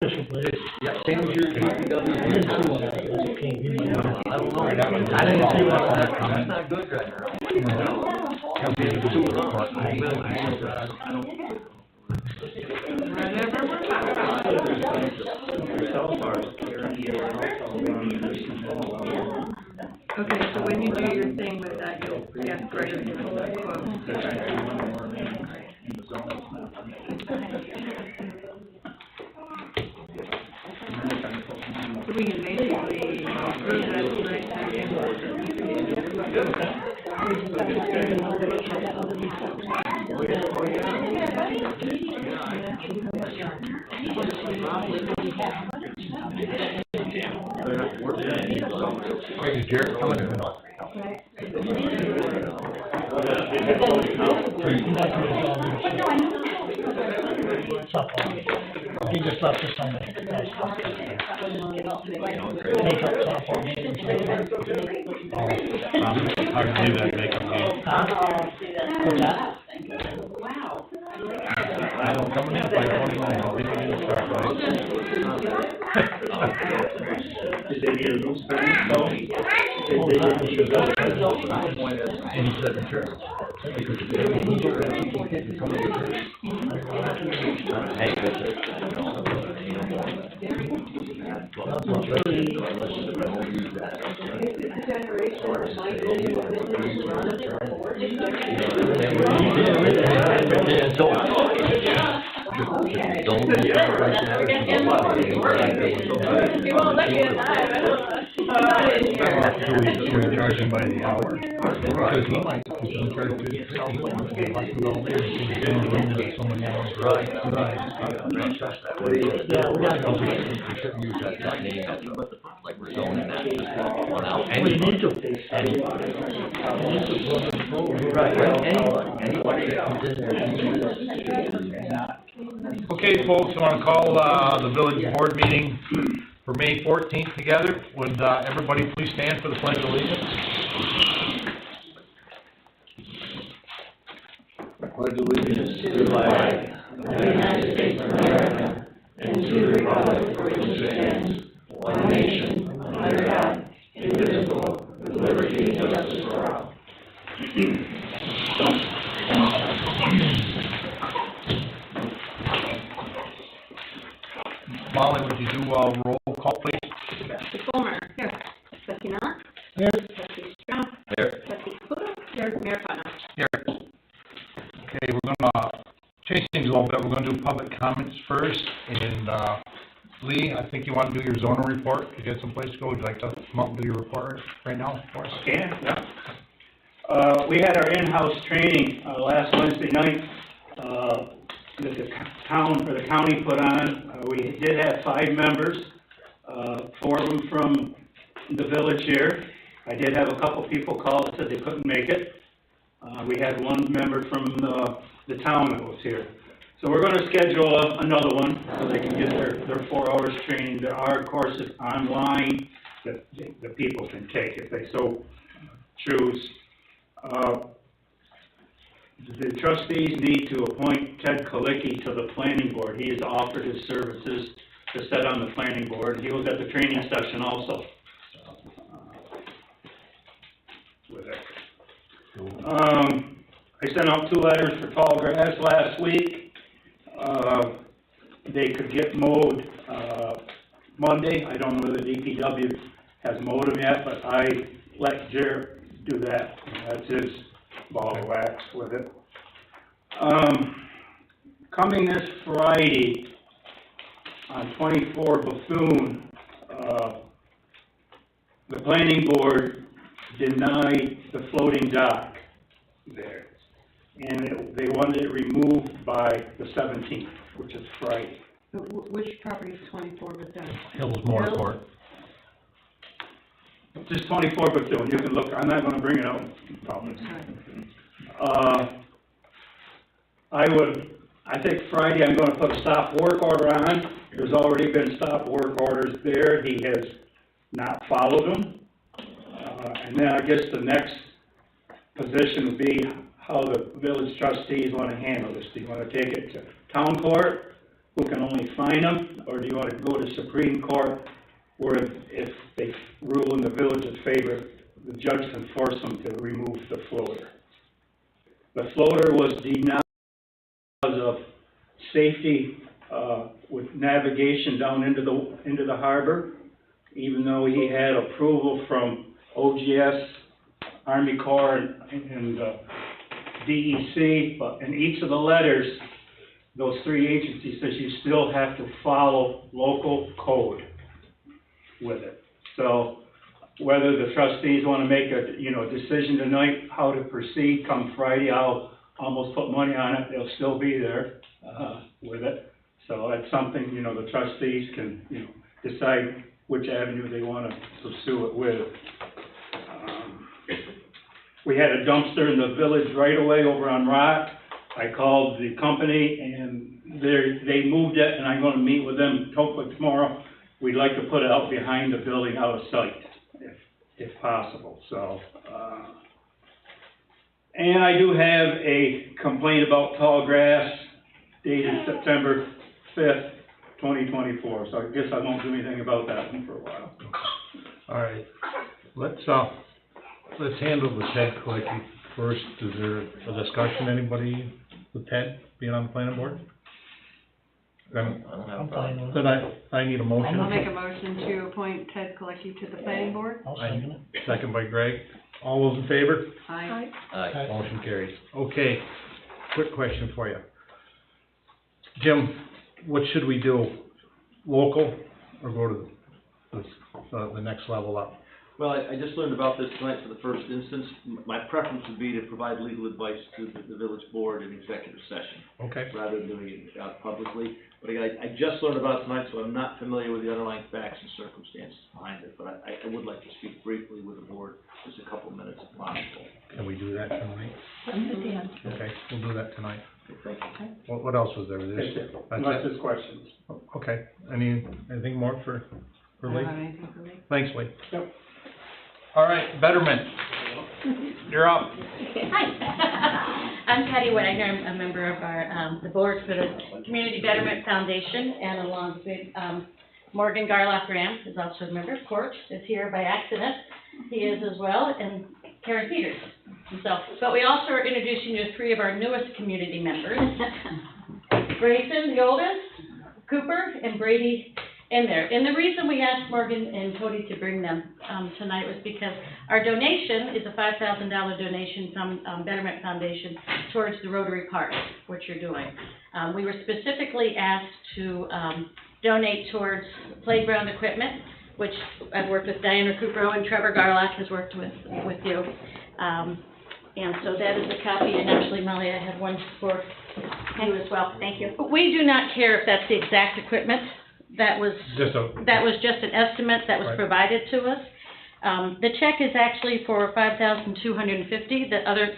official place. Yeah, same as your DPW. I didn't see one. It came in my mouth. I don't know. I didn't see one. That's not good right now. Can't be able to do it. I don't. Okay, so when you do your thing with that, you'll get greater control of the quote. So we can basically approve that Hey, is Jared coming in? He just left us on the makeup softball game. Hard to do that makeup game. What's that? I don't come in by 29. I'll be in the start, right? Did they get a loose fence though? And he said, sure. Because if they don't need your people can't come to church. Hey, We're charging by the hour. Because he might charge someone else. Right. Yeah, we gotta go. We shouldn't use that name, like we're zoning that, just one out. We need to. Right, anybody that comes in there. Okay, folks, I want to call the village board meeting for May 14th together. Would everybody please stand for the pledge of allegiance? Pledge allegiance to the flag of the United States of America and to the republic for which it stands, one nation, under God, indivisible, with liberty and justice for all. Molly, would you do a roll call, please? Trustee Fulmer. Here. Trustee Miller. Here. Trustee Strauss. There. Trustee Caputo. Here. Mayor Putnam. Here. Okay, we're gonna change things a little bit. We're gonna do public comments first, and Lee, I think you want to do your zoning report. You get someplace to go. Would you like to come up and do your report right now for us? Okay, yeah. We had our in-house training, last Wednesday night, that the town, or the county put on. We did have 5 members, 4 of them from the village here. I did have a couple people call that said they couldn't make it. We had 1 member from the town that was here. So we're gonna schedule another one so they can get their 4 hours training. There are courses online that the people can take if they so choose. The trustees need to appoint Ted Kalicki to the planning board. He has offered his services to sit on the planning board. He was at the training session also. With it. I sent out 2 letters for tall grass last week. They could get mowed Monday. I don't know whether the DPW has mowed them yet, but I let Jared do that. That's his ball of wax with it. Coming this Friday on 24 Bethune, the planning board denied the floating dock there. And they wanted it removed by the 17th, which is Friday. Which property is 24 with them? Hills Moore Court. Just 24 Bethune, you can look, I'm not gonna bring it out in public. I think Friday I'm gonna put a stop work order on. There's already been stop work orders there. He has not followed them. And then I guess the next position would be how the village trustees want to handle this. Do you want to take it to town court, who can only fine them, or do you want to go to Supreme Court, where if they rule in the village's favor, the judge can force them to remove the floater? The floater was denied because of safety, with navigation down into the harbor, even though he had approval from OGS, Army Corps, and DEC, but in each of the letters, those three agencies says you still have to follow local code with it. So whether the trustees want to make a, decision tonight how to proceed come Friday, I'll almost put money on it, they'll still be there, with it. So that's something, the trustees can, decide which avenue they want to pursue it with. We had a dumpster in the village right away over on Rock. I called the company and they moved it, and I'm going to meet with them hopefully tomorrow. We'd like to put it out behind the building, out of sight, if possible. So, and I do have a complaint about tall grass dated September 5th, 2024. So I guess I won't do anything about that one for a while. All right, let's handle the Ted collecting first. Is there a discussion, anybody with Ted being on the planning board? Then I'm fine with it. then I need a motion. I'll make a motion to appoint Ted Colecki to the planning board. I'll second it. Second by Greg. All those in favor? Aye. Motion carries. Okay, quick question for you. Jim, what should we do? Local or go to the next level up? Well, I just learned about this tonight for the first instance. My preference would be to provide legal advice to the village board in executive session, Okay. rather than doing it out publicly. But again, I just learned about it tonight, so I'm not familiar with the underlying facts and circumstances behind it. But I would like to speak briefly with the board, just a couple of minutes if possible. Can we do that tonight? Okay, we'll do that tonight. Thank you. What else was there? That's it. That's Unless it? there's questions. Okay, anything more for I Lee? don't have anything for me. Thanks, Lee. Yep. All right, Betterment, you're up. Hi, I'm Patty Wagner. I'm a member of our, the board for the Community Betterment Foundation, and along with, Morgan Garlock Graham is also a member, of course, is here by accident. He is as well, and Karen Peters. So, but we also are introducing you to three of our newest community members. Grayson, the oldest, Cooper, and Brady in there. And the reason we asked Morgan and Cody to bring them tonight was because our donation is a $5,000 donation from Betterment Foundation towards the Rotary Park, which you're doing. We were specifically asked to donate towards playground equipment, which I've worked with Diana Cooper and Trevor Garlock has worked with you. And so that is a copy, and actually, Molly, I have one for you as well. Thank you. But we do not care if that's the exact equipment. That was just an estimate that was provided to us. The check is actually for $5,250. The other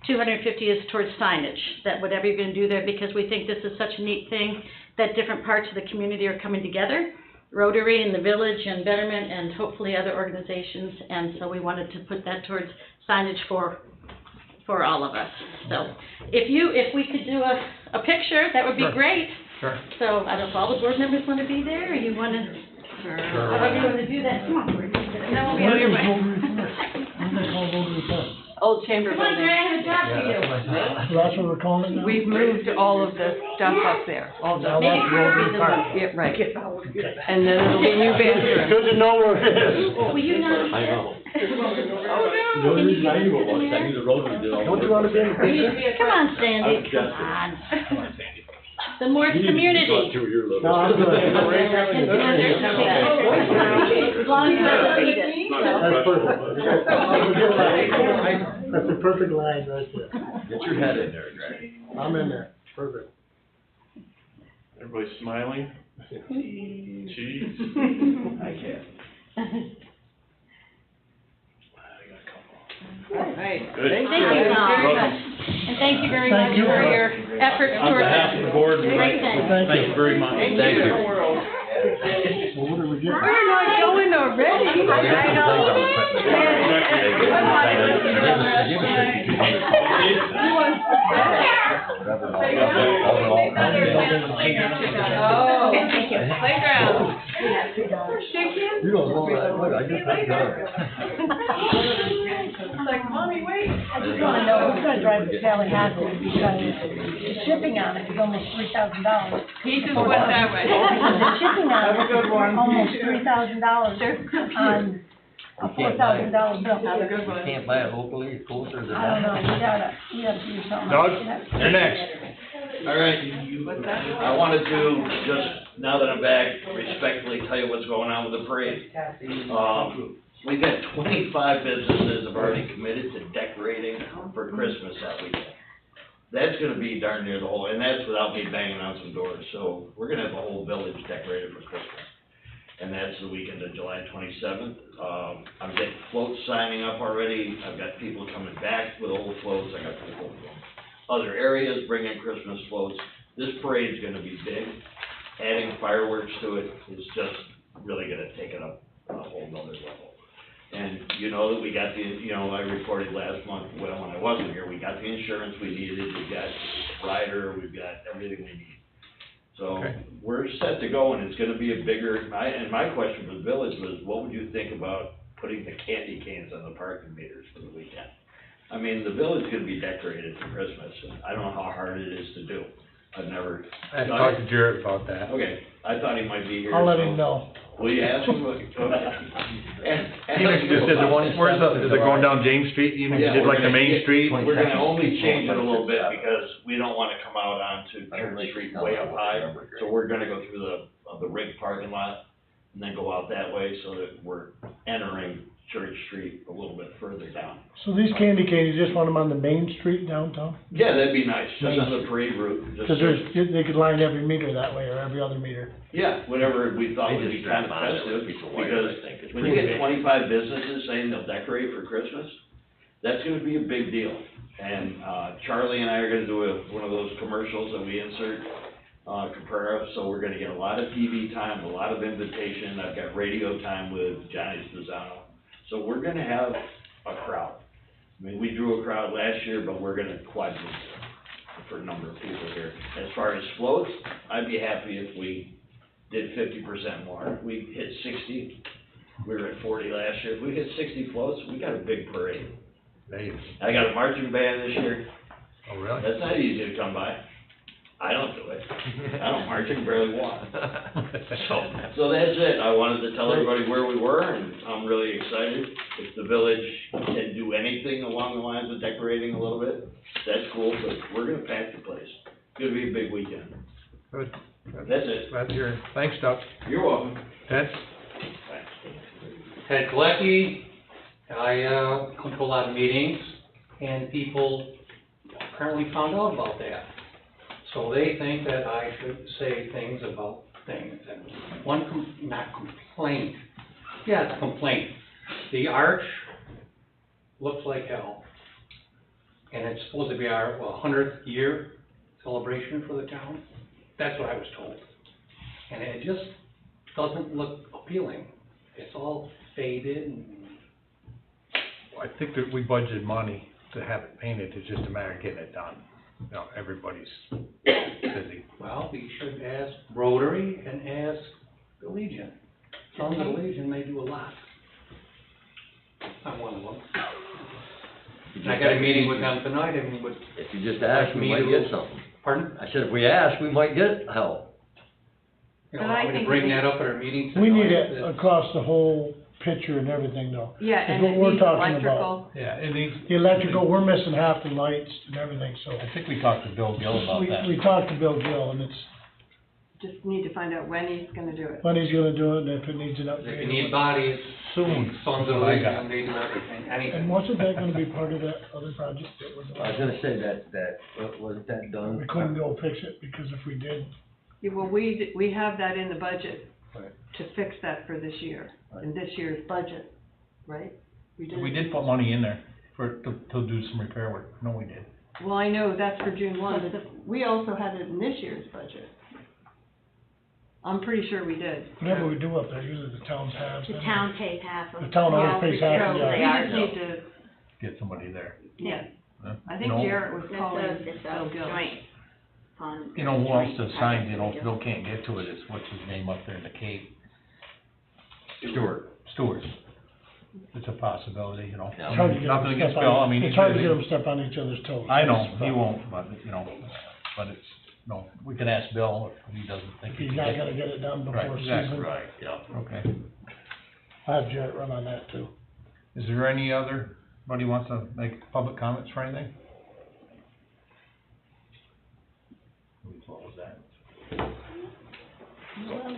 $250 is towards signage, that whatever you're going to do there, because we think this is such a neat thing that different parts of the community are coming together, Rotary and the village and Betterment and hopefully other organizations, and so we wanted to put that towards signage for all of us. So if we could do a picture, that would be great. Sure. So I don't know if all the board members want to be there, or you want to, however you want to do that. Come on, Brady. No, we'll be on your way. What do they call Rotary Park? Old Chamber Come on, Building. Gary, I have a job for you. That's what we're calling it now? We've moved all of the stuff up there, all the, Now that's Rotary Park. yeah, right. Okay. And then it'll be new bathrooms. Good to know where it is. Will you not? I know. Oh, The only Can you reason I get knew this it was, in I knew the rotary did all. Don't you want to be in the picture? Come on, Sandy, I was come just- on. Come on, Sandy. The more You community. thought you were your little. No, I'm good. As long as it doesn't beat it, so. That's perfect. That's a good line. That's a perfect line right there. Get your head in there, Greg. I'm in there. Perfect. Everybody smiling? Cheese? I can't. Right. Good. Thank you, Tom, very much. And thank you very much for your efforts On towards behalf of the board, great thing. thank you very much. Thank you. Well, what do we get? We're not going already. Oh, thank you. Playground. You don't know that, look, I just picked it up. It's like, Mommy, wait. I just wanna know who's gonna drive the Tallahassee, because the shipping on it is almost $3,000. He just went that way. The shipping on Have a it good one. is almost $3,000 on a $4,000 bill. Have a good one. Can't buy it locally, it's closer than I don't know, that. you gotta do something. Doug, else. you're next. All right, What's that? I wanted to just, now that I'm back, respectfully tell you what's going on with the parade. We've got 25 businesses have already committed to decorating for Christmas that weekend. That's gonna be darn near the whole, and that's without me banging on some doors, so we're gonna have the whole village decorated for Christmas. And that's the weekend of July 27th. I'm getting floats signing up already, I've got people coming back with old floats, I got people from other areas bringing Christmas floats. This parade's gonna be big. Adding fireworks to it is just really gonna take it up a whole nother level. And you know that we got the, I reported last month, well, when I wasn't here, we got the insurance we needed, we got rider, we've got everything we need. So, Okay. we're set to go, and it's gonna be a bigger, and my question for the village was, what would you think about putting the candy canes on the parking meters for the weekend? I mean, the village could be decorated for Christmas, and I don't know how hard it is to do. I've never. I talked to Jared about that. Okay, I thought he might be here. I'll let so- him know. Will you ask him? Okay. Even if you just did the one- Where's the, is it going down James Street, even if you Yeah, did like the we're Main gonna Street? We're gonna only change it a little bit because we don't wanna come out onto Church Street way up high. So we're gonna go through the rig parking lot and then go out that way so that we're entering Church Street a little bit further down. So these candy canes, you just want them on the main street downtown? Yeah, that'd be nice, just on the parade route. just- Cause they could line every meter that way, or every other meter. Yeah, whatever we thought They would just be kind of strap on it festive, with a piece of wire, I think. because It's when you pretty get big. 25 businesses saying they'll decorate for Christmas, that's gonna be a big deal. And, Charlie and I are gonna do one of those commercials that we insert, Capera, so we're gonna get a lot of TV time, a lot of invitation, I've got radio time with Johnny Spezzano. So we're gonna have a crowd. I mean, we drew a crowd last year, but we're gonna quadruple for a number of people here. As far as floats, I'd be happy if we did 50% more. We hit 60, we were at 40 last year. If we hit 60 floats, we got a big parade. Dave. I got a marching band this year. Oh, really? That's not easy to come by. I don't do it. I don't march, I can barely walk. So that's it. I wanted to tell everybody where we were, and I'm really excited. If the village can do anything along the lines of decorating a little bit, that's cool, but we're gonna pack the place. It's gonna be a big weekend. Good. That's it. Glad to hear. Thanks, Doug. You're welcome. Ted? Ted Galecki, I come to a lot of meetings, and people apparently found out about that. So they think that I should say things about things, and not complaint, yeah, it's a complaint. The arch looks like hell, and it's supposed to be our 100th year celebration for the town. That's what I was told. And it just doesn't look appealing. It's all faded and I think that we budgeted money to have it painted, it's just a matter of getting it done. You know, everybody's busy. well, we should ask Rotary and ask the Legion. Sons of the Legion, they do a lot. I'm one of them. And I got a meeting with them tonight, I mean, with, If you just ask, we might get something. pardon? I said, if we ask, we might get help. You know, But I I'm gonna think bring we- that up at our meeting tonight. We need it across the whole picture and everything though. Yeah, Is and what it we're needs talking electrical. Yeah, and these. The electrical, we're missing half the lights and everything, so. I think we talked to Bill Gill about that. We talked to Bill Gill, and it's, Just need to find out when he's gonna do it. when he's gonna do it, and if it needs an If upgrade. you need bodies, Soon. Sons of the I got Legion, they do everything, anything. And wasn't that gonna be part of that other project that was? I was gonna say that, wasn't that done? We couldn't go fix it, because if we did, Yeah, well, we have that in the budget Right. to fix that for this year, in this year's budget, right? We did put money in there to do some repair work. No, we did. Well, I know that's for June 1, but we also had it in this year's budget. I'm pretty sure we did. Whatever we do up there, usually the towns have. The town pays half of. The town always pays half of So the we yard. just need to, Get somebody there. yeah, Huh? I think You know- Jarrett was It's calling a, it's Bill a Gill. joint fund. You know, who else joint to sign, you know, project if we Bill can't get to it, it's what's his name up there in the Cape? Stewart. It's a possibility, you know. It's hard to get Nothing them against step Bill, on- I mean, It's he's hard to busy. get them step on each other's toes. I know, he won't, but, you know, but it's, no, we can ask Bill if he doesn't think he He's can not get gonna get it done Right, before exactly. season. Right, yeah. Okay. I'll have Jarrett run on that too. Is there anybody wants to make public comments for anything? We close that.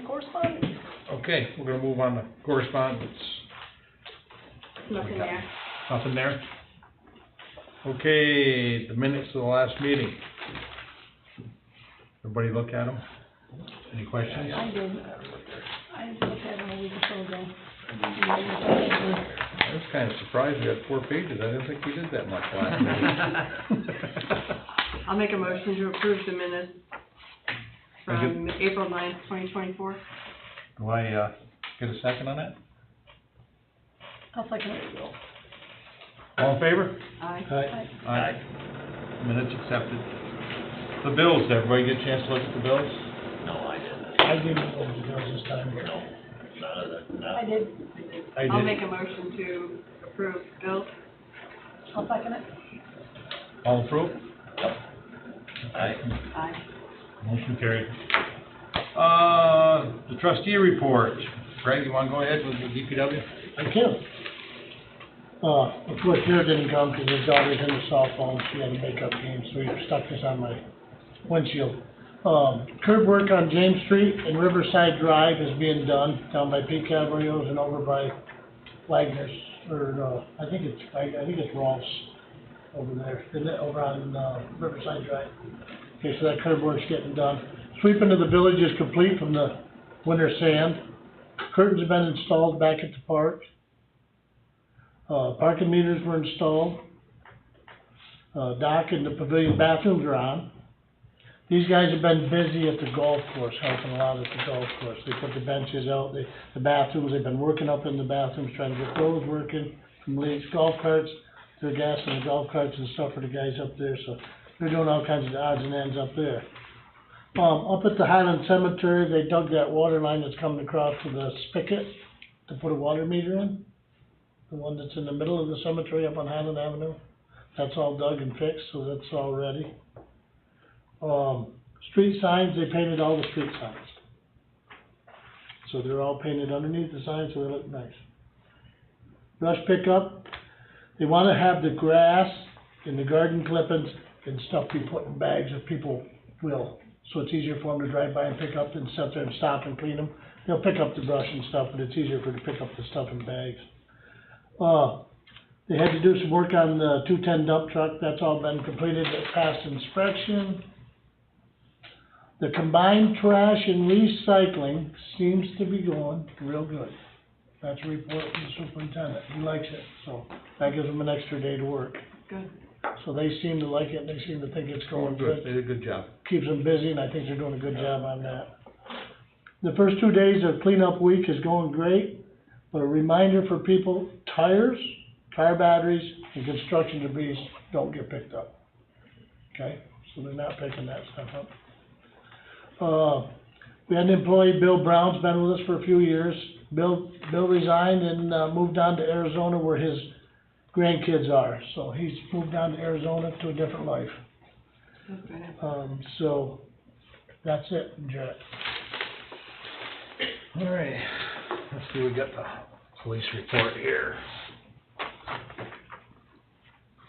Correspondence. Okay, we're gonna move on to correspondence. Nothing there. Nothing there? Okay, the minutes of the last meeting. Everybody look at them? Any questions? I did. I just looked at them a week or so ago. I was kinda surprised we had 4 pages, I didn't think we did that much last meeting. I'll make a motion to approve the minutes from April 9th, 2024. Do I, get a second on that? I'll second it. All in favor? Aye. Aye. Minutes accepted. The bills, did everybody get a chance to look at the bills? No, I didn't. I didn't go to the bills this time. No, none of that, I no. did. I did. I'll make a motion to approve bills. I'll second it. All approved? Aye. Aye. Motion carried. The trustee report. Greg, you wanna go ahead with the DPW? I can. Of course, Jared didn't come because his daughter's in the softball and she had a makeup game, so he stuck this on my windshield. Curb work on James Street and Riverside Drive is being done down by Pete Cabrio's and over by Wagner's, or no, I think it's Rolf's over there, isn't it, over on, Riverside Drive? Okay, so that curb work's getting done. Sweeping of the village is complete from the winter sand. Curtains have been installed back at the park. Parking meters were installed. Dock and the pavilion bathrooms are on. These guys have been busy at the golf course, helping a lot at the golf course. They put the benches out, the bathrooms, they've been working up in the bathrooms, trying to get those working. From Lee's golf carts, they're gassing the golf carts and stuff for the guys up there, so they're doing all kinds of odds and ends up there. Up at the Highland Cemetery, they dug that water line that's coming across to the spigot to put a water meter in. The one that's in the middle of the cemetery up on Highland Avenue. That's all dug and fixed, so that's all ready. Street signs, they painted all the street signs. So they're all painted underneath the signs, so they look nice. Brush pickup, they wanna have the grass and the garden clippings and stuff be put in bags if people will. So it's easier for them to drive by and pick up and sit there and stop and clean them. They'll pick up the brush and stuff, but it's easier for them to pick up the stuff in bags. They had to do some work on the 210 dump truck, that's all been completed, it passed inspection. The combined trash and recycling seems to be going real good. That's a report from the superintendent, he likes it, so that gives them an extra day to work. Good. So they seem to like it, and they seem to think it's going good. They did a good job. Keeps them busy, and I think they're doing a good job on that. The first 2 days of cleanup week is going great, but a reminder for people, tires, car batteries, and construction debris don't get picked up. Okay, so they're not picking that stuff up. We had an employee, Bill Brown's been with us for a few years. Bill resigned and, moved on to Arizona where his grandkids are, so he's moved on to Arizona to a different life. Okay. So, that's it, Jarrett. All right, let's see, we got the police report here.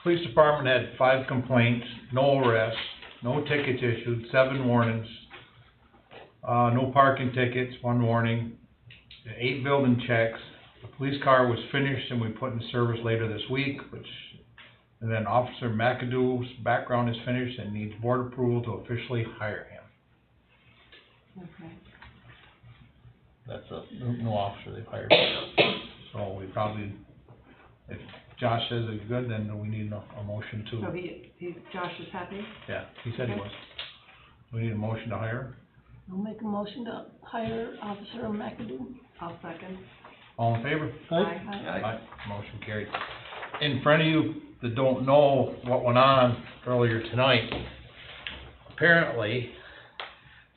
Police department had 5 complaints, no arrests, no tickets issued, 7 warnings, no parking tickets, 1 warning, 8 building checks. The police car was finished and we put in service later this week, and then Officer McAdoo's background is finished and needs board approval to officially hire him. Okay. That's a new officer they've hired. So we probably, if Josh says it's good, then we need a motion to. So Josh is happy? Yeah, he said he Okay. was. We need a motion to hire. I'll make a motion to hire Officer McAdoo. I'll second. All in favor? Aye. Aye. Motion carried. And for any of you that don't know what went on earlier tonight, apparently,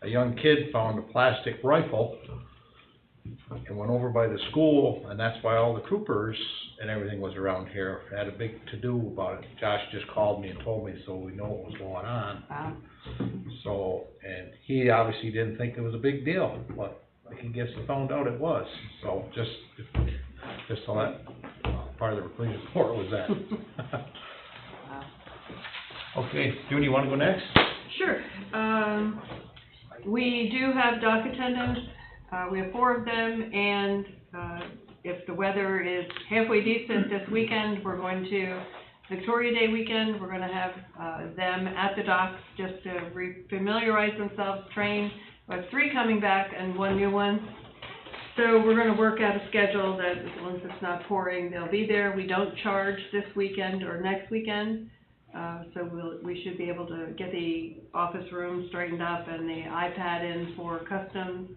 a young kid found a plastic rifle and went over by the school, and that's why all the troopers and everything was around here, had a big to-do about it. Josh just called me and told me, so we know what was going on. Wow. So, and he obviously didn't think it was a big deal, but I guess he found out it was. So just so that part of the police report was that. Wow. Okay, Judy, you wanna go next? Sure. We do have dock attendants. We have 4 of them, and, if the weather is halfway decent this weekend, we're going to, Victoria Day weekend, we're gonna have, them at the docks just to familiarize themselves, train. We have 3 coming back and 1 new one. So we're gonna work out a schedule that as long as it's not pouring, they'll be there. We don't charge this weekend or next weekend. So we should be able to get the office room straightened up and the iPad in for customs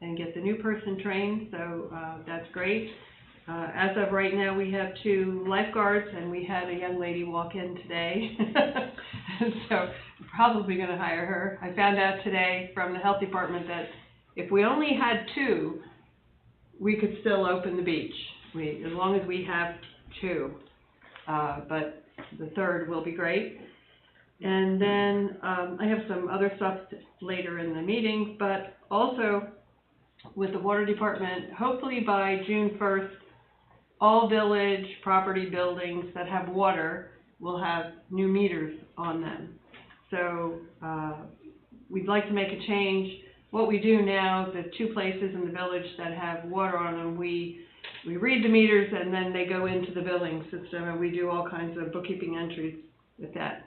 and get the new person trained, so, that's great. As of right now, we have 2 lifeguards, and we had a young lady walk in today. So, probably gonna hire her. I found out today from the health department that if we only had 2, we could still open the beach. As long as we have 2. But the 3rd will be great. And then, I have some other stuff later in the meeting, but also with the water department, hopefully by June 1st, all village property buildings that have water will have new meters on them. So, we'd like to make a change. What we do now, the 2 places in the village that have water on them, we read the meters and then they go into the billing system, and we do all kinds of bookkeeping entries with that.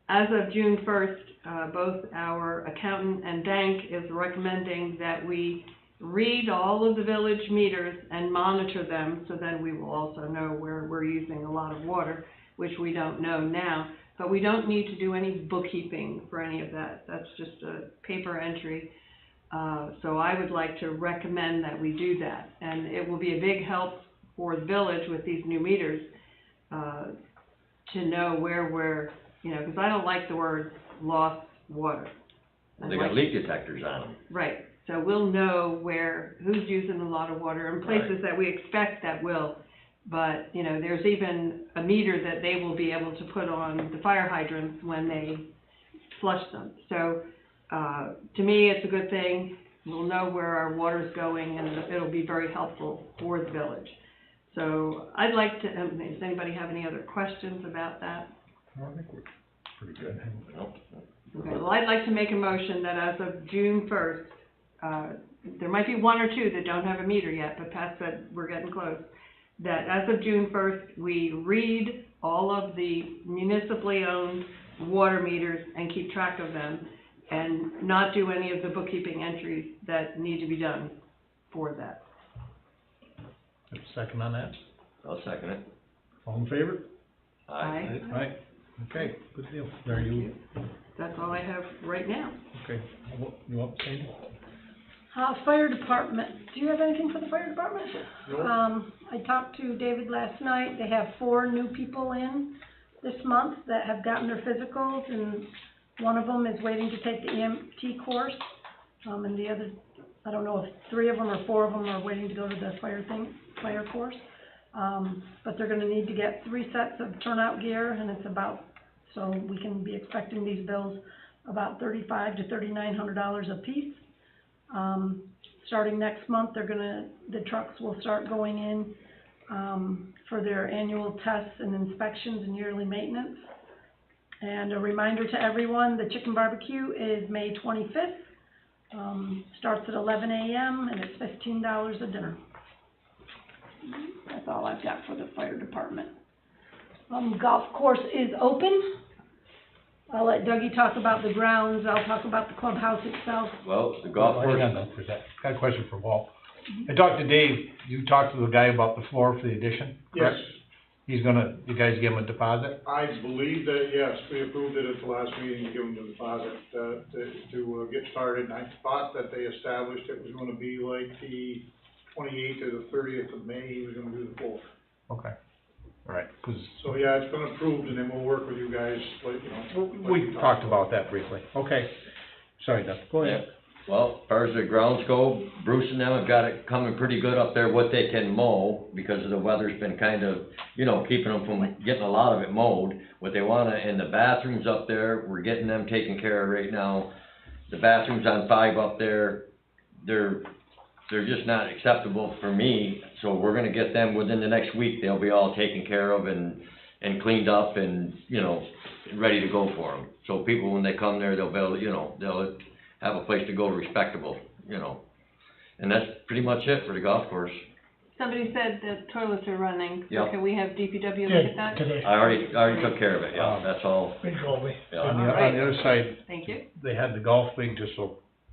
As of June 1st, both our accountant and Dank is recommending that we read all of the village meters and monitor them, so then we will also know where we're using a lot of water, which we don't know now. But we don't need to do any bookkeeping for any of that. That's just a paper entry. So I would like to recommend that we do that. And it will be a big help for the village with these new meters, to know where we're, because I don't like the word lost water. They got leak detectors on them. Right. So we'll know who's using a lot of water, and places that we expect that will. But, there's even a meter that they will be able to put on the fire hydrants when they flush them. So, to me, it's a good thing. We'll know where our water's going, and it'll be very helpful for the village. So I'd like to, does anybody have any other questions about that? Well, I think we're pretty good. Okay, well, I'd like to make a motion that as of June 1st, there might be 1 or 2 that don't have a meter yet, but Pat said we're getting close, that as of June 1st, we read all of the municipally owned water meters and keep track of them, and not do any of the bookkeeping entries that need to be done for that. Second on that? I'll second it. All in favor? Aye. Aye. Okay, good deal. There you. That's all I have right now. Okay, you want to say? Fire department, do you have anything for the fire department? Nope. I talked to David last night. They have 4 new people in this month that have gotten their physicals, and one of them is waiting to take the EMT course. And the other, I don't know if 3 of them or 4 of them are waiting to go to the fire course. But they're gonna need to get 3 sets of turnout gear, and it's about, so we can be expecting these bills about $3,500 to $3,900 a piece. Starting next month, the trucks will start going in, for their annual tests and inspections and yearly maintenance. And a reminder to everyone, the chicken barbecue is May 25th, starts at 11 a.m. and it's $15 a dinner. That's all I've got for the fire department. Golf course is open. I'll let Dougie talk about the grounds, I'll talk about the clubhouse itself. Well, the golf course, Got a question for Walt. I talked to Dave, you talked to the guy about the floor for the addition, correct? Yes. you guys give him a deposit? I believe that, yes, we approved it at the last meeting to give them the deposit, to get started. And I thought that they established it was gonna be like the 28th or the 30th of May, he was gonna do the full. Okay, all right, 'cause So, yeah, it's been approved, and then we'll work with you guys, like, you know. like we talked about that briefly. Okay, sorry, Doug, go ahead. Well, as far as the grounds go, Bruce and them have got it coming pretty good up there, what they can mow, because the weather's been kind of, you know, keeping them from getting a lot of it mowed. What they wanna, and the bathrooms up there, we're getting them taken care of right now. The bathrooms on 5 up there, they're just not acceptable for me, so we're gonna get them within the next week, they'll be all taken care of and cleaned up and, you know, ready to go for them. So people, when they come there, they'll be able, you know, they'll have a place to go respectable, you know. And that's pretty much it for the golf course. Somebody said the toilets are running, so Yep. can we have DPW look at that? Today. I already took care of it, yeah, that's all. Big Colby. Yeah. On All right. the other side, Thank you. they had the golf league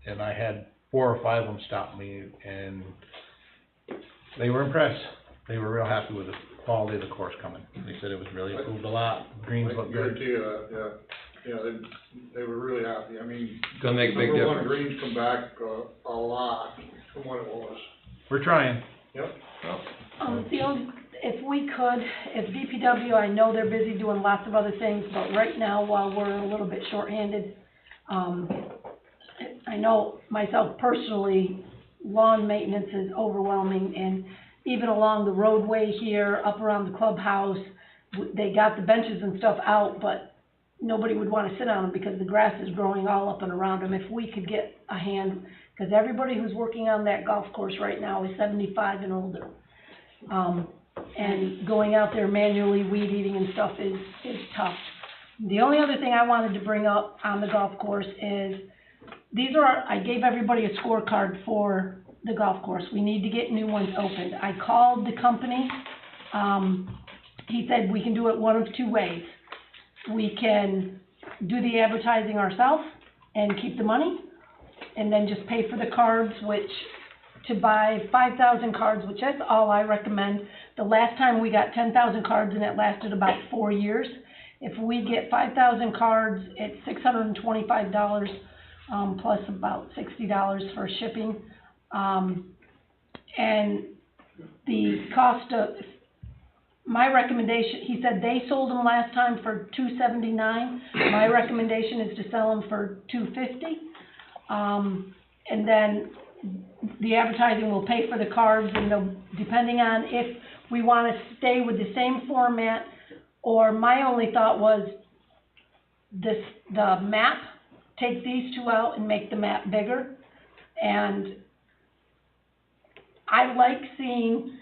and I had 4 or 5 of them stop me, and they were impressed. They were real happy with the quality of the course coming. They said it was really improved a lot, greens I look can good. guarantee you that, yeah, they were really happy, I mean. Gonna make a big Number one, difference. greens come back, a lot from what it was. We're trying. Yep. Yeah. The only, if we could, if DPW, I know they're busy doing lots of other things, but right now, while we're a little bit shorthanded, I know myself personally, lawn maintenance is overwhelming, and even along the roadway here, up around the clubhouse, they got the benches and stuff out, but nobody would wanna sit on them because the grass is growing all up and around them. If we could get a hand, cause everybody who's working on that golf course right now is 75 and older. And going out there manually weed eating and stuff is tough. The only other thing I wanted to bring up on the golf course is, I gave everybody a scorecard for the golf course. We need to get new ones opened. I called the company, he said we can do it one of 2 ways. We can do the advertising ourselves and keep the money, and then just pay for the cards, which, to buy 5,000 cards, which that's all I recommend. The last time we got 10,000 cards and it lasted about 4 years. If we get 5,000 cards, it's $625, plus about $60 for shipping. And the cost of, my recommendation, he said they sold them last time for $279. My recommendation is to sell them for $250. And then the advertising will pay for the cards, and they'll, depending on if we wanna stay with the same format, or my only thought was the map, take these 2 out and make the map bigger. And I like seeing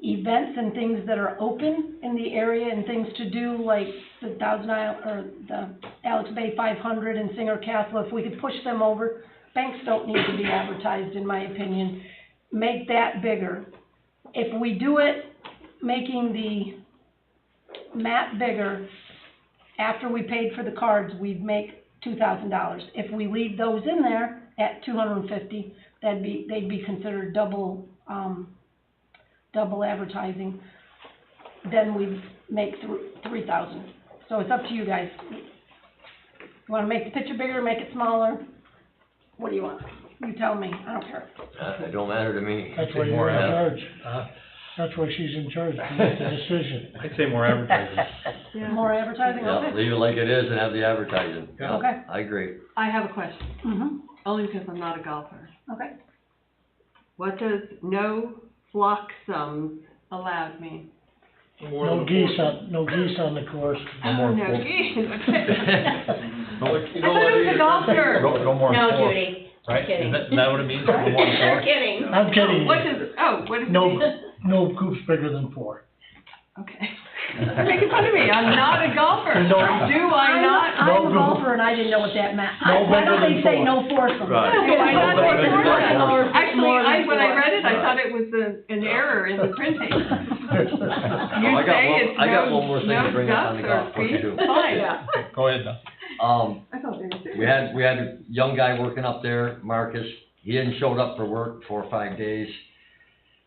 events and things that are open in the area and things to do, like the the Alexandria Bay 500 and Singer Castle. If we could push them over, banks don't need to be advertised, in my opinion. Make that bigger. If we do it, making the map bigger, after we paid for the cards, we'd make $2,000. If we leave those in there at $250, they'd be considered double advertising. Then we'd make $3,000. So it's up to you guys. You wanna make the picture bigger, make it smaller? What do you want? You tell me, I don't care. It don't matter to me. That's why you're in charge. That's why she's in charge, to make the decision. I'd say more advertising. More advertising, Yeah, okay? leave it like it is and have the advertising. Yeah, Okay. I agree. I have a question, Mm-hmm, only because I'm not a golfer. okay. What does no flocksums allowed mean? No geese on the course. No more No four. geese. No, I thought it was a golf term. no more No, than 4, Judy, I'm right? kidding. Is that what it means? No more than 4? I'm kidding. I'm kidding. What does it No, mean? no coops bigger than 4. Okay. You're making fun of me, I'm not a golfer. No. Do I not? I'm a No, golfer and I didn't know what that meant. No Why don't bigger they than say 4. no foursomes? Right. Do I not No, know bigger what than it 4. is? Actually, when I read it, I four. thought it was an error in the printing. You I got say one- it's I got no- one more thing to bring up on the no ducks golf course, or geese, too. fine. Go ahead, now. I thought they were serious. We had a young guy working up there, Marcus. He hadn't showed up for work 4 or 5 days.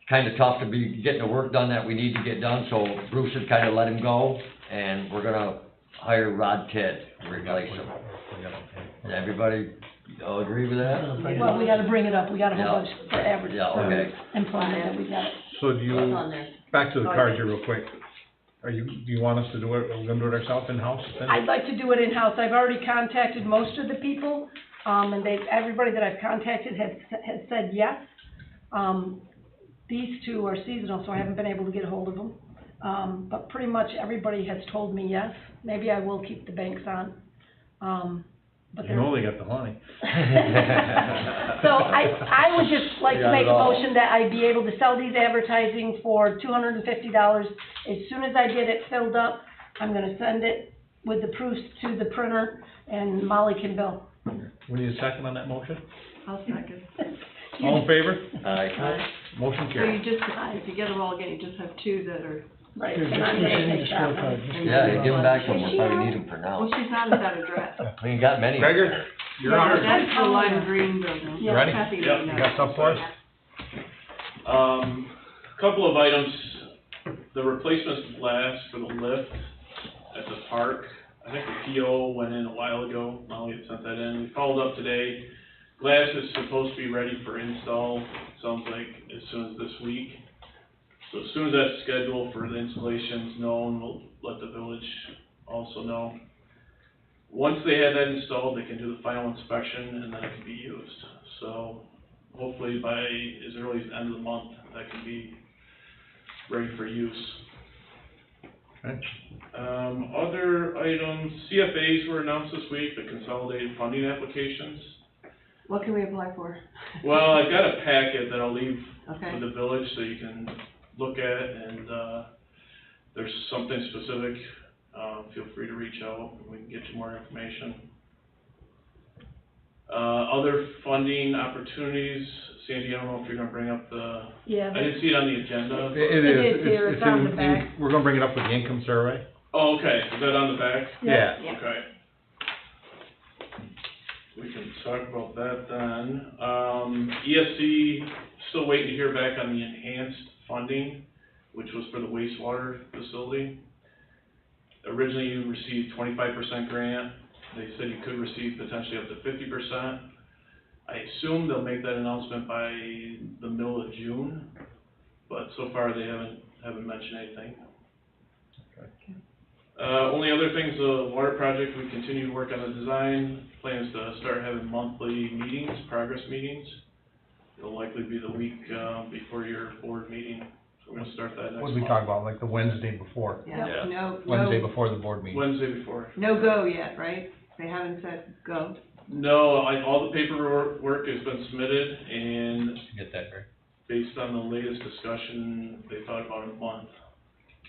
kinda tough to be getting the work done that we need to get done, so Bruce had kinda let him go, and we're gonna hire Rod Ted to replace him. Does everybody all agree with that? Well, we gotta bring it up, we got a whole Yeah. bunch for average, Yeah, for okay. employment that we got. So do you, On there. back to the cards here real quick, do you want us to do it, are we gonna do it ourselves in-house then? I'd like to do it in-house, I've already contacted most of the people, and everybody that I've contacted has said yes. These two are seasonal, so I haven't been able to get a hold of them. But pretty much everybody has told me yes, maybe I will keep the banks on. But You they're. know they got the money. So I would just like to Got make it a all. motion that I be able to sell these advertising for $250. As soon as I get it filled up, I'm gonna send it with the proofs to the printer, and Molly can bill. We need a second on that motion? I'll second. All in favor? Aye. Motion So you carried. just, if you get them all again, you just have two that are, Right, Here, and just, I'm you gonna need take the that one. scorecard. Just Yeah, give it give them all. back to them, we'll probably need them for well, now. she's not at that address. We ain't got many. Gregor, you're on. That's the lime green building. Yeah. Ready? Kathy Yep. would know. You got something for us? Couple of items, the replacement glass for the lift at the park. I think the PO went in a while ago, Molly had sent that in, we followed up today. Glass is supposed to be ready for install, sounds like as soon as this week. So as soon as that's scheduled for the installation's known, we'll let the village also know. Once they have that installed, they can do the final inspection and then it can be used. So hopefully by as early as the end of the month, that can be ready for use. Okay. Other items, CFAs were announced this week, the consolidated funding applications. What can we apply for? Well, I've got a packet that I'll leave Okay. with the village so you can look at, and, there's something specific, feel free to reach out, and we can get you more information. Other funding opportunities, Sandy, I don't know if you're gonna bring up Yeah, I didn't see it on the agenda. but- It is here, it's on the in- back. We're gonna bring it up with the income survey. Oh, okay, is that on the back? Yeah. Yeah. Okay. We can talk about that then. ESC, still waiting to hear back on the enhanced funding, which was for the wastewater facility. Originally, you received 25% grant. They said you could receive potentially up to 50%. I assume they'll make that announcement by the middle of June, but so far they haven't mentioned anything. Only other things, the water project, we continue to work on the design, plans to start having monthly meetings, progress meetings. It'll likely be the week, before your board meeting, so we're gonna start that next What did we month. talk about, like the Wednesday before? Yeah, Wednesday no, before the board meeting? Wednesday before. no go yet, right? They haven't said go. No, all the paperwork has been submitted, and Get that, Greg. based on the latest discussion, they thought about a month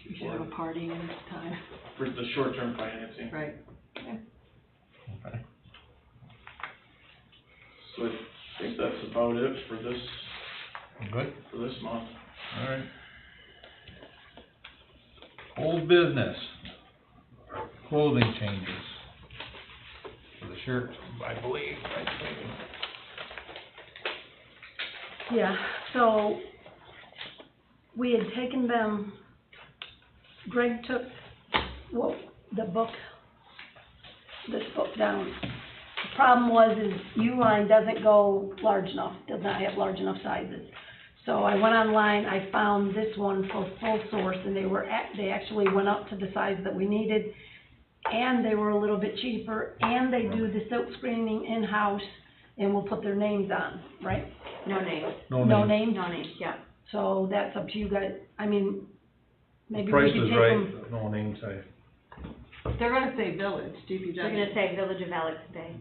We should have a party in this time, for the short-term financing. right? Okay. So I think that's about it for this Good? month. All right. Old business, clothing changes for the shirt, I believe. yeah, so we had taken them, Greg took, this book down. The problem was is U-line doesn't go large enough, does not have large enough sizes. So I went online, I found this one for Full Source, and they actually went up to the size that we needed, and they were a little bit cheaper, and they do the silk screening in-house, and we'll put their names on, right? No names, No names? no names, yeah. So that's up to you guys, I mean, maybe we Price could is take them. right, no names, They're gonna say village, DPW. We're gonna say Village of Alex Bay.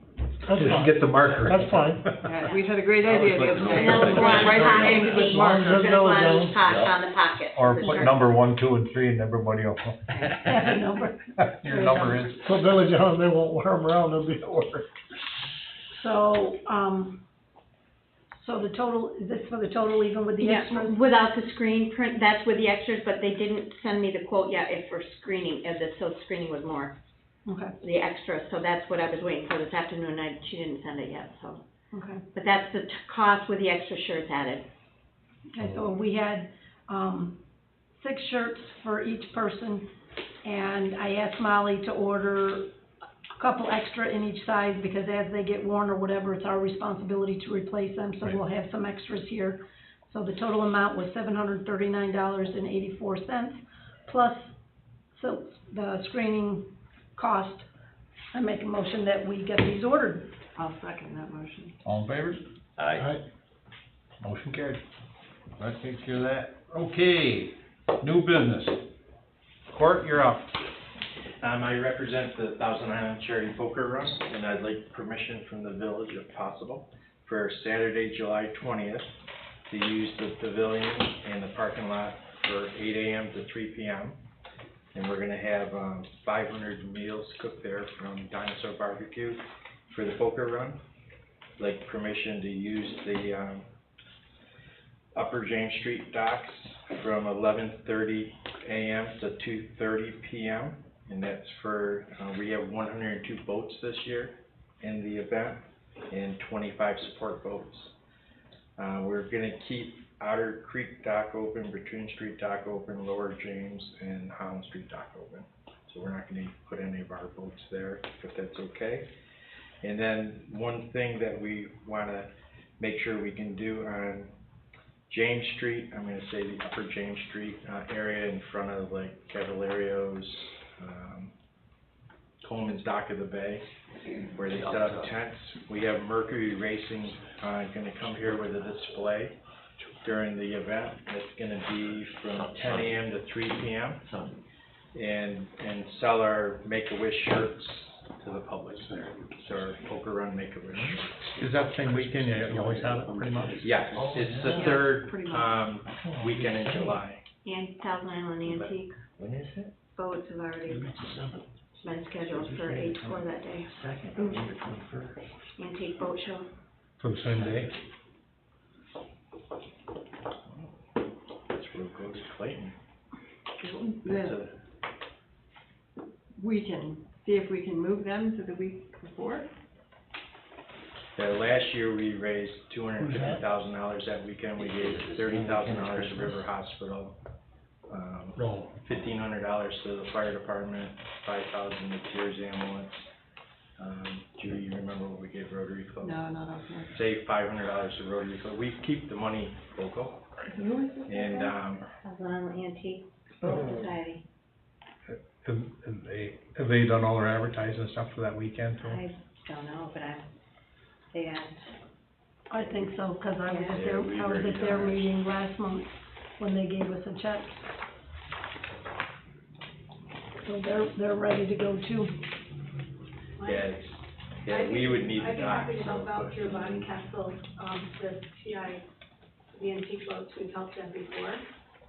That's Just fine. get the marker. That's fine. Yeah, we had a great idea the other day. And then we'll go on Write their pocket names with each, markers. we're gonna go on each Yeah. on the pocket. Or for put sure. number 1, 2, and 3, and everybody will. Number. Your number is. Put village on, they won't wear them around, they'll be at work. So, so the total, is this for the total even with the Yeah, extras? without the screen print, that's with the extras, but they didn't send me the quote yet if for screening, if the silk screening was more, Okay, the extras, so that's what I was waiting for this afternoon, she didn't send it yet, so. okay. But that's the cost with the extra shirts added. Okay, so we had, 6 shirts for each person, and I asked Molly to order a couple extra in each size, because as they get worn or whatever, it's our responsibility to replace them, so we'll have some extras here. So the total amount was $739.84, plus the screening cost. I make a motion that we get these ordered. I'll second that motion. All in favor? Aye. Motion carried. That takes care of that. Okay, new business. Court, you're up. I represent the Thousand Island Charity Poker Run, and I'd like permission from the village, if possible, for Saturday, July 20th, to use the pavilion and the parking lot for 8 a.m. to 3 p.m. And we're gonna have 500 meals cooked there from Dinosaur Barbecue for the poker run. I'd like permission to use the Upper James Street docks from 11:30 a.m. to 2:30 p.m. And that's for, we have 102 boats this year in the event and 25 support boats. We're gonna keep Otter Creek dock open, Bertrand Street dock open, Lower James and Holland Street dock open. So we're not gonna put any of our boats there, if that's okay. And then one thing that we wanna make sure we can do on James Street, I'm gonna say the Upper James Street area in front of like Cavalierio's, Coleman's Dock of the Bay, where they set up tents. We have Mercury Racing gonna come here with a display during the event. It's gonna be from 10 a.m. to 3 p.m. and sell our Make-A-Wish shirts to the public there. So our Poker Run Make-A-Wish. Is that the same weekend you always have it, pretty much? Yeah, it's the third weekend in July. And Thousand Island Antique When is it? boats have already been scheduled for 8/4 that day. Antique boat show. For the same day? That's where we'll go to Clayton. We can see if we can move them to the week before. Last year we raised $250,000 that weekend. We gave $30,000 to River Hospital, No. $1,500 to the fire department, $5,000 to Tears Ambulance. Do you remember what we gave Rotary Club? No, not up here. Say $500 to Rotary Club. We keep the money local. And, Thousand Island Antique Society. Have they done all their advertising and stuff for that weekend too? I don't know, but they asked. I think so, because I was at Yeah, their, we've I was already at their done ours. meeting last month when they gave us a check. So they're ready to go too. we would need the I'd be happy to docs. help out through Bonnie Castle, the TI, the antique boats, we've helped them before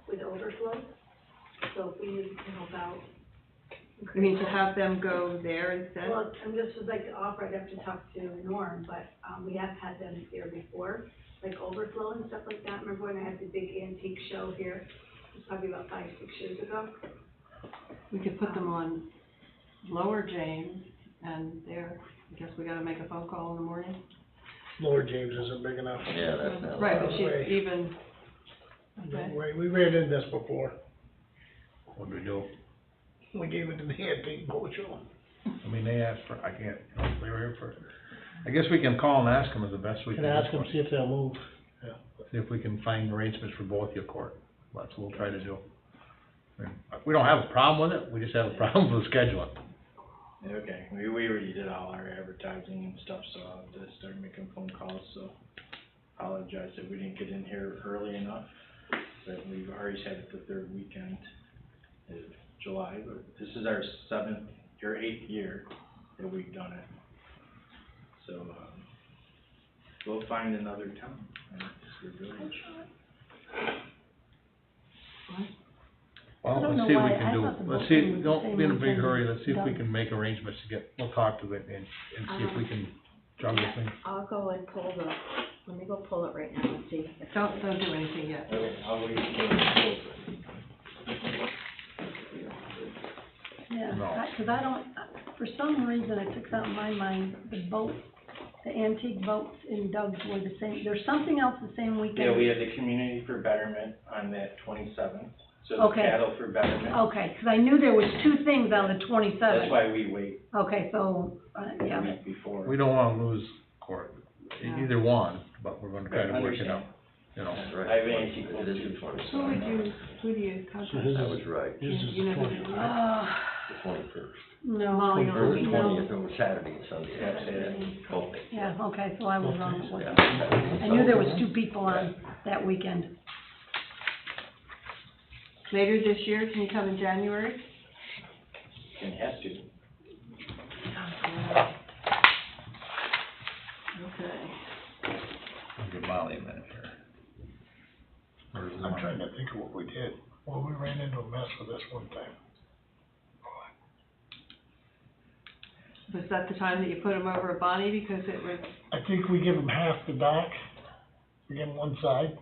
with overflow. So if we need to help out. You mean to have them go there instead? Well, I'm just would like to offer, I'd have to talk to Norm, but, we have had them here before, like overflow and stuff like that. Remember when I had the big antique show here? It was probably about 5-6 years ago. We could put them on Lower James and there, I guess we gotta make a phone call in the morning. Lower James isn't big enough. Yeah, that's not. Right, but Way. she's even, okay. We ran into this before. What'd we do? We gave it to the antique boat show. I mean, they asked for, I can't, they were here for, I guess we can call and ask them is the best we can Can do. ask them, see if they'll move. See if we can find arrangements for both your court. That's what we'll try to do. I mean, we don't have a problem with it, we just have a problem with scheduling. Okay, we already did all our advertising and stuff, so I'll just start making phone calls, so apologize that we didn't get in here early enough. But we've already had it the third weekend of July, but this is our 8th year that we've done it. So, we'll find another town, for village. Well, I don't let's see know what we why, can I do. thought the Let's boat see, thing was the don't same be in a big weekend hurry, let's see if we done. can make arrangements to get, we'll talk to it and see if we can juggle things. I'll go and pull let me go pull it right now and see. Don't do anything yet. Okay, I'll wait Yeah, No. because I don't, for some reason, it sticks out in my mind, the boat, the antique boats in Doug's were the same, there's something else the same weekend? Yeah, we had the Community for Betterment on that 27th, so the Okay. Cattle for Betterment. Okay, 'cause I knew there was two things on the 27th. That's why we wait Okay, so, the yeah, week before. We don't wanna lose court, either one, but we're gonna try to work it out, you know. That's right. I have antique It is the Who would 27th. who do you So contact? his That is, was right, his is You the know who 20th. the 21st. no. Molly Or the No. 20th, it was Saturday and Sunday, yeah, both days. Yeah, okay, so I was wrong. It wasn't. Yeah. I knew there was two people on that weekend. Later this year, can you come in January? And have to. Okay. I'll give Molly a minute here. Where's the I'm one? trying to think of what we did. Well, we ran into a mess with this one time. Was that the time that you put them over at Bonnie because it was, I think we give them half the dock, we give them one side.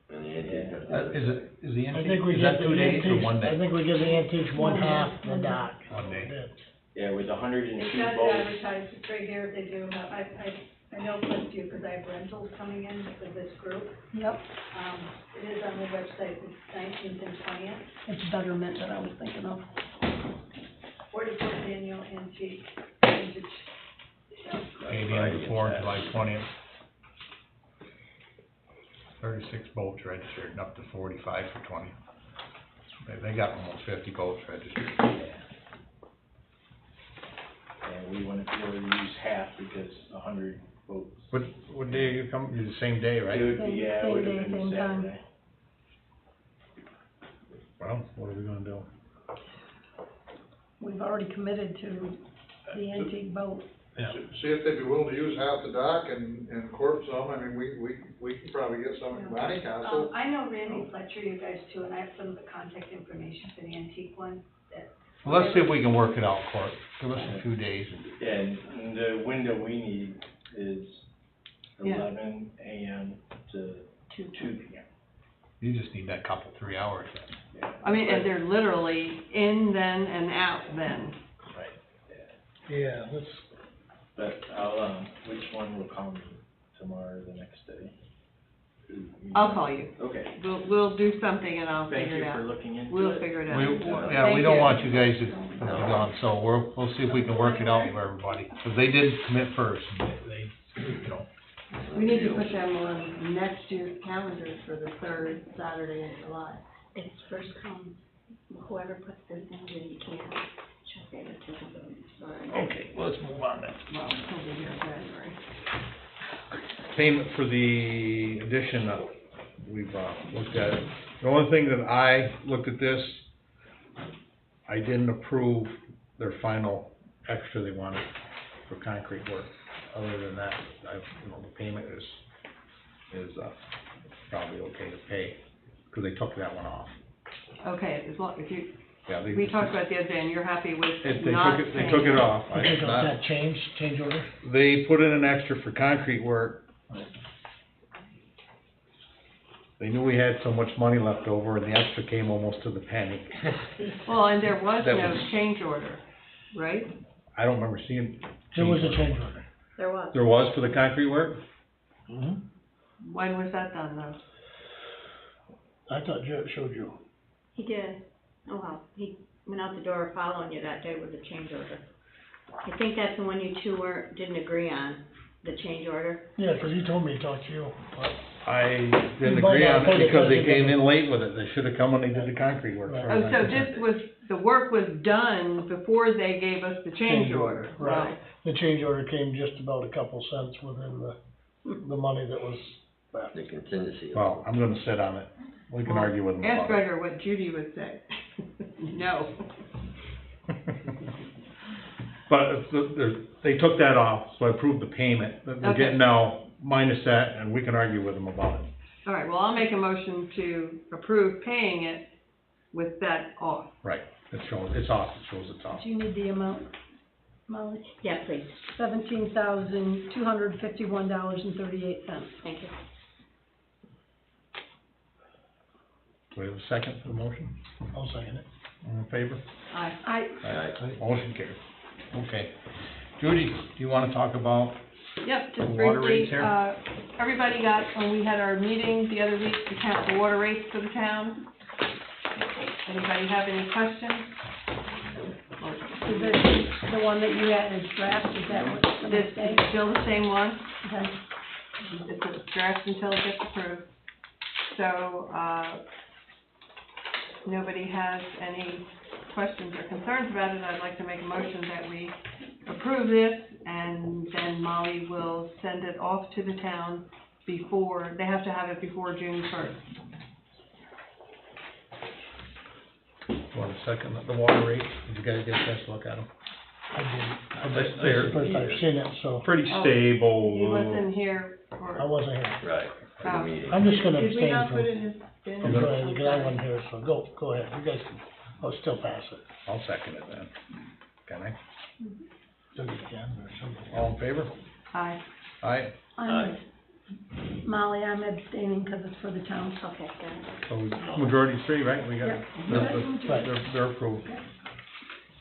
And the antique got the other Is side. is the I antique, think we is give that the 2 days or antiques, 1 I day? think we give the antiques one half the dock. 1 day. We did. Yeah, with 102 It's got it boats. advertised, it's right here, they do, I know quite a few, because I have rentals coming in for this group. Yep, It is on the website, it's 19th and 20th, it's Betterment that I was thinking of. 44th annual antique vintage. Canadian before July 20th. 36 boats registered and up to 45 for 20. They got almost 50 boats registered. And we wouldn't be able to use half because 100 boats. What day you come, you're the same day, right? It would be, yeah, it would Same have day, been same time. Saturday. Well, what are we gonna do? We've already committed to the antique boat. Yeah. See if they'd be willing to use half the dock and corp some, I mean, we could probably get some at Bonnie Castle. I know Randy Fletcher, you guys too, and I have some of the contact information for the antique one, that. Well, let's see if we can work it out, Court. Give us a few days. And the window we need is Yeah. 11 a.m. to 2 p.m. You just need that couple, 3 hours. Yeah. I mean, and they're literally in then and out then. Yeah, let's, But which one will call me tomorrow or the next day? I'll call you. Okay. We'll do something and I'll Thank figure you it for out. looking into it. We'll figure it out. Yeah, we Thank don't you. want you guys to be gone, so we'll see if we can work it out with everybody. Because they did commit first, and they, you know. We need to put them on next year's calendar for the third Saturday in July. It's first come, whoever puts this in, then you can't check it until the. Okay, well, let's move on then. Well, it'll be here in January. Payment for the addition, we've, looked at it. The only thing that I looked at this, I didn't approve their final extra they wanted for concrete work. Other than that, the payment is probably okay to pay, because they took that one off. Okay, as long, if you, Yeah, they. we talked about the other day and you're happy with They not took it, they paying took it off. I think that change order. They put in an extra for concrete work. They knew we had so much money left over, and the extra came almost to the penny. Well, and there was That no was- change order, right? I don't remember seeing. There was a change order. There was. There was for the concrete work? When was that done though? I thought Jared showed you. He did. Oh, well, he went out the door following you that day with a change order. I think that's the one you two didn't agree on, the change order. Yeah, 'cause he told me to talk to you. I didn't You might agree not on put it it because they as a- came in late with it. They should've come when they did the concrete work. as far Oh, as I'm so concerned. this was, the work was done before they gave us the change order? Right. The change order came just about a couple cents within the money that was left. The contingency. Well, I'm gonna sit on it. We can argue with them Ask about it. Gregor what Judy would say. No. But they took that off, so I approved the payment that we're Okay. getting now, minus that, and we can argue with them about it. All right, well, I'll make a motion to approve paying it with that off. Right, it shows, it's off, it shows it's off. Do you need the amount, Molly? Yeah, please. $17,251.38. Thank you. Do we have a second for the motion? I'll second it. All in favor? Aye. I, Aye. Motion carried. Okay. Judy, do you wanna talk about, Yep, just Water briefly, rates here? everybody got, when we had our meeting the other week, to count the water rates for the town. Anybody have any questions? Is this the one that you had as draft, is that what the This mistake? is still the same one. Okay. It's a draft until it gets approved. So, nobody has any questions or concerns about it, I'd like to make a motion that we approve this, and then Molly will send it off to the town before, they have to have it before June 1st. you want a second, the water rates? Did you guys get a chance to look at them? I didn't, That's this is fair. the first I've seen it, so Pretty Oh, stable. He wasn't here for. I wasn't here. Right, for the Oh. meeting. I'm just gonna Did we abstain not from, put it in? from going, because I wasn't here, so go ahead, you guys can, I'll still pass it. I'll second it then. Can I? Somebody can, or somebody. All in favor? Aye. Aye. Molly, I'm abstaining because it's for the town. Okay, good. So majority three, right? We got, Yep. they're approved.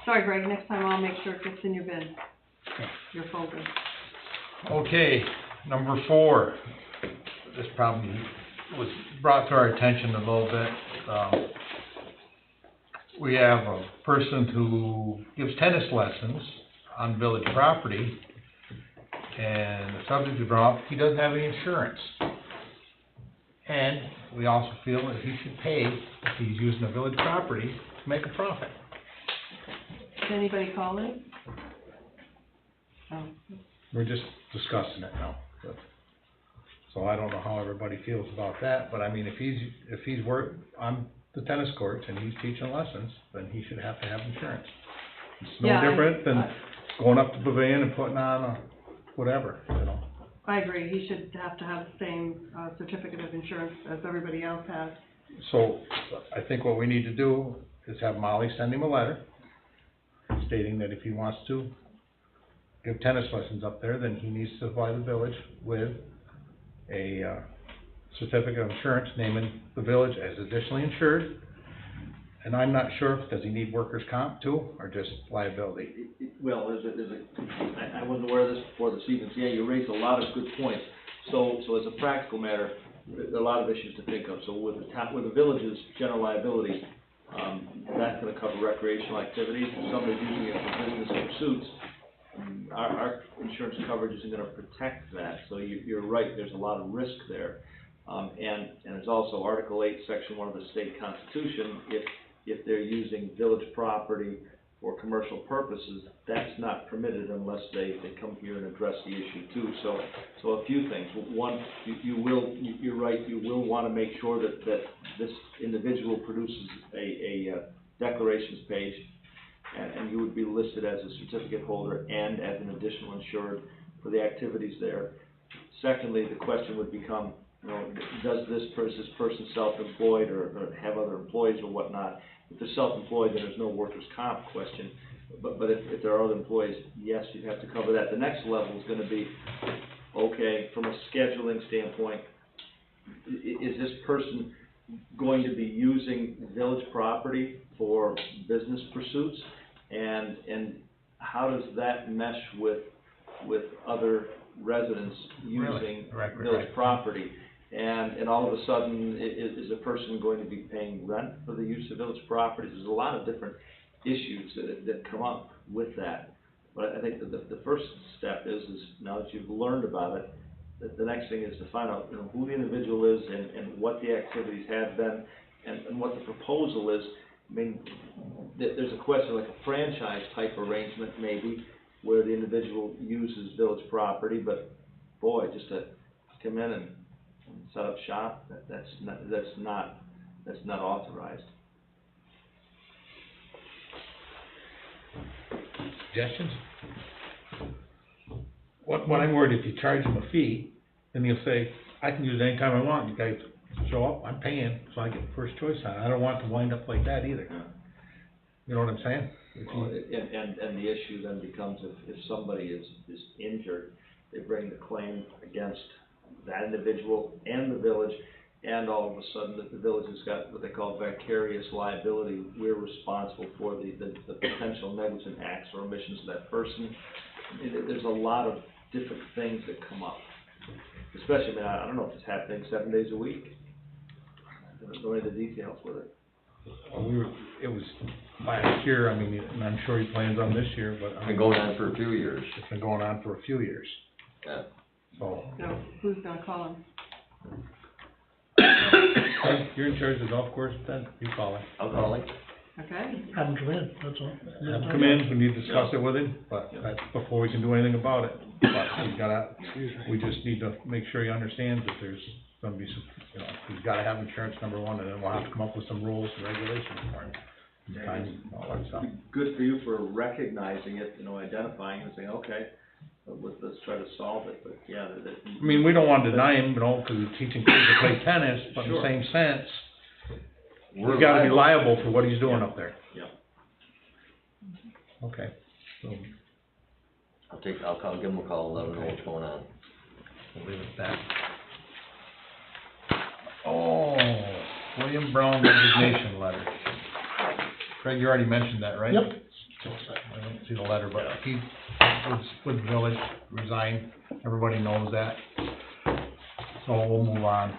Sorry, Greg, next time I'll make sure it gets in your bin, your folder. Okay, number 4. This problem was brought to our attention a little bit. We have a person who gives tennis lessons on village property, and the subject is brought up, he doesn't have any insurance. And we also feel that he should pay, if he's using the village property, to make a profit. Did anybody call in? Oh, We're just discussing it now. So I don't know how everybody feels about that, but I mean, if he's on the tennis courts and he's teaching lessons, then he should have to have insurance. It's Yeah, no different than going up to the pavilion and putting on a whatever, you know. I agree, he should have to have the same, certificate of insurance as everybody else has. So I think what we need to do is have Molly send him a letter stating that if he wants to give tennis lessons up there, then he needs to supply the village with a certificate of insurance naming the village as additionally insured. And I'm not sure, does he need workers' comp too, or just liability? Well, I wasn't aware of this before this evening, so yeah, you raised a lot of good points. So as a practical matter, there are a lot of issues to think of. So with the village's general liability, that's gonna cover recreational activities. If somebody's using it for business pursuits, our insurance coverage isn't gonna protect that. So you're right, there's a lot of risk there. And there's also Article 8, Section 1 of the state constitution, if they're using village property for commercial purposes, that's not permitted unless they come here and address the issue too. So a few things. One, you're right, you will want to make sure that this individual produces a declarations page, and you would be listed as a certificate holder and as an additional insured for the activities there. Secondly, the question would become, you know, does this person self-employed or have other employees or whatnot? If they're self-employed, then there's no workers' comp question. But if there are other employees, yes, you'd have to cover that. The next level is gonna be, okay, from a scheduling standpoint, is this person going to be using village property for business pursuits? And how does that mesh with other residents using village property? And all of a sudden, is a person going to be paying rent for the use of village properties? There's a lot of different issues that come up with that. But I think that the first step is now that you've learned about it, that the next thing is to find out, you know, who the individual is and what the activities have been and what the proposal is. I mean, there's a question like a franchise type arrangement maybe, where the individual uses village property, but boy, just to come in and set up shop, that's not authorized. Suggestions? What I'm worried, if you charge them a fee, then you'll say, I can use it anytime I want, you guys show up, I'm paying, so I get first choice on it. I don't want it to wind up like that either. You know what I'm saying? Well, and the issue then becomes if somebody is injured, they bring the claim against that individual and the village, and all of a sudden that the village has got what they call vicarious liability. We're responsible for the potential negligent acts or omissions of that person. there's a lot of different things that come up. Especially, I mean, I don't know if it's happening 7 days a week. I don't know any of the details with it. It was last year, I mean, and I'm sure he plans on this year, but. Been going on for a few years. It's been going on for a few years, Yeah. so. So, who's gonna call him? Hey, you're in charge of the golf course then, you call him. I'm calling. Okay, Have them come in, that's all. Have him come in, we need to discuss it with him, but that's before we can do anything about it. But we just need to make sure he understands that there's gonna be some, he's gotta have insurance, number one, and then we'll have to come up with some rules and regulations for him. Time, and all that stuff. Good for you for recognizing it, identifying it and saying, okay, let's try to solve it, but yeah. I mean, we don't wanna deny him, cause he's teaching kids to play tennis, but in the Sure. same sense, We're he's gotta be liable for what he's doing up there. Yeah. Okay, so I'll call, give him a call, let him know what's going on. we'll leave it at that. Oh, William Brown resignation letter. Craig, you already mentioned that, right? Yep. I didn't see the letter, but he was with the village, resigned, everybody knows that. So we'll move on.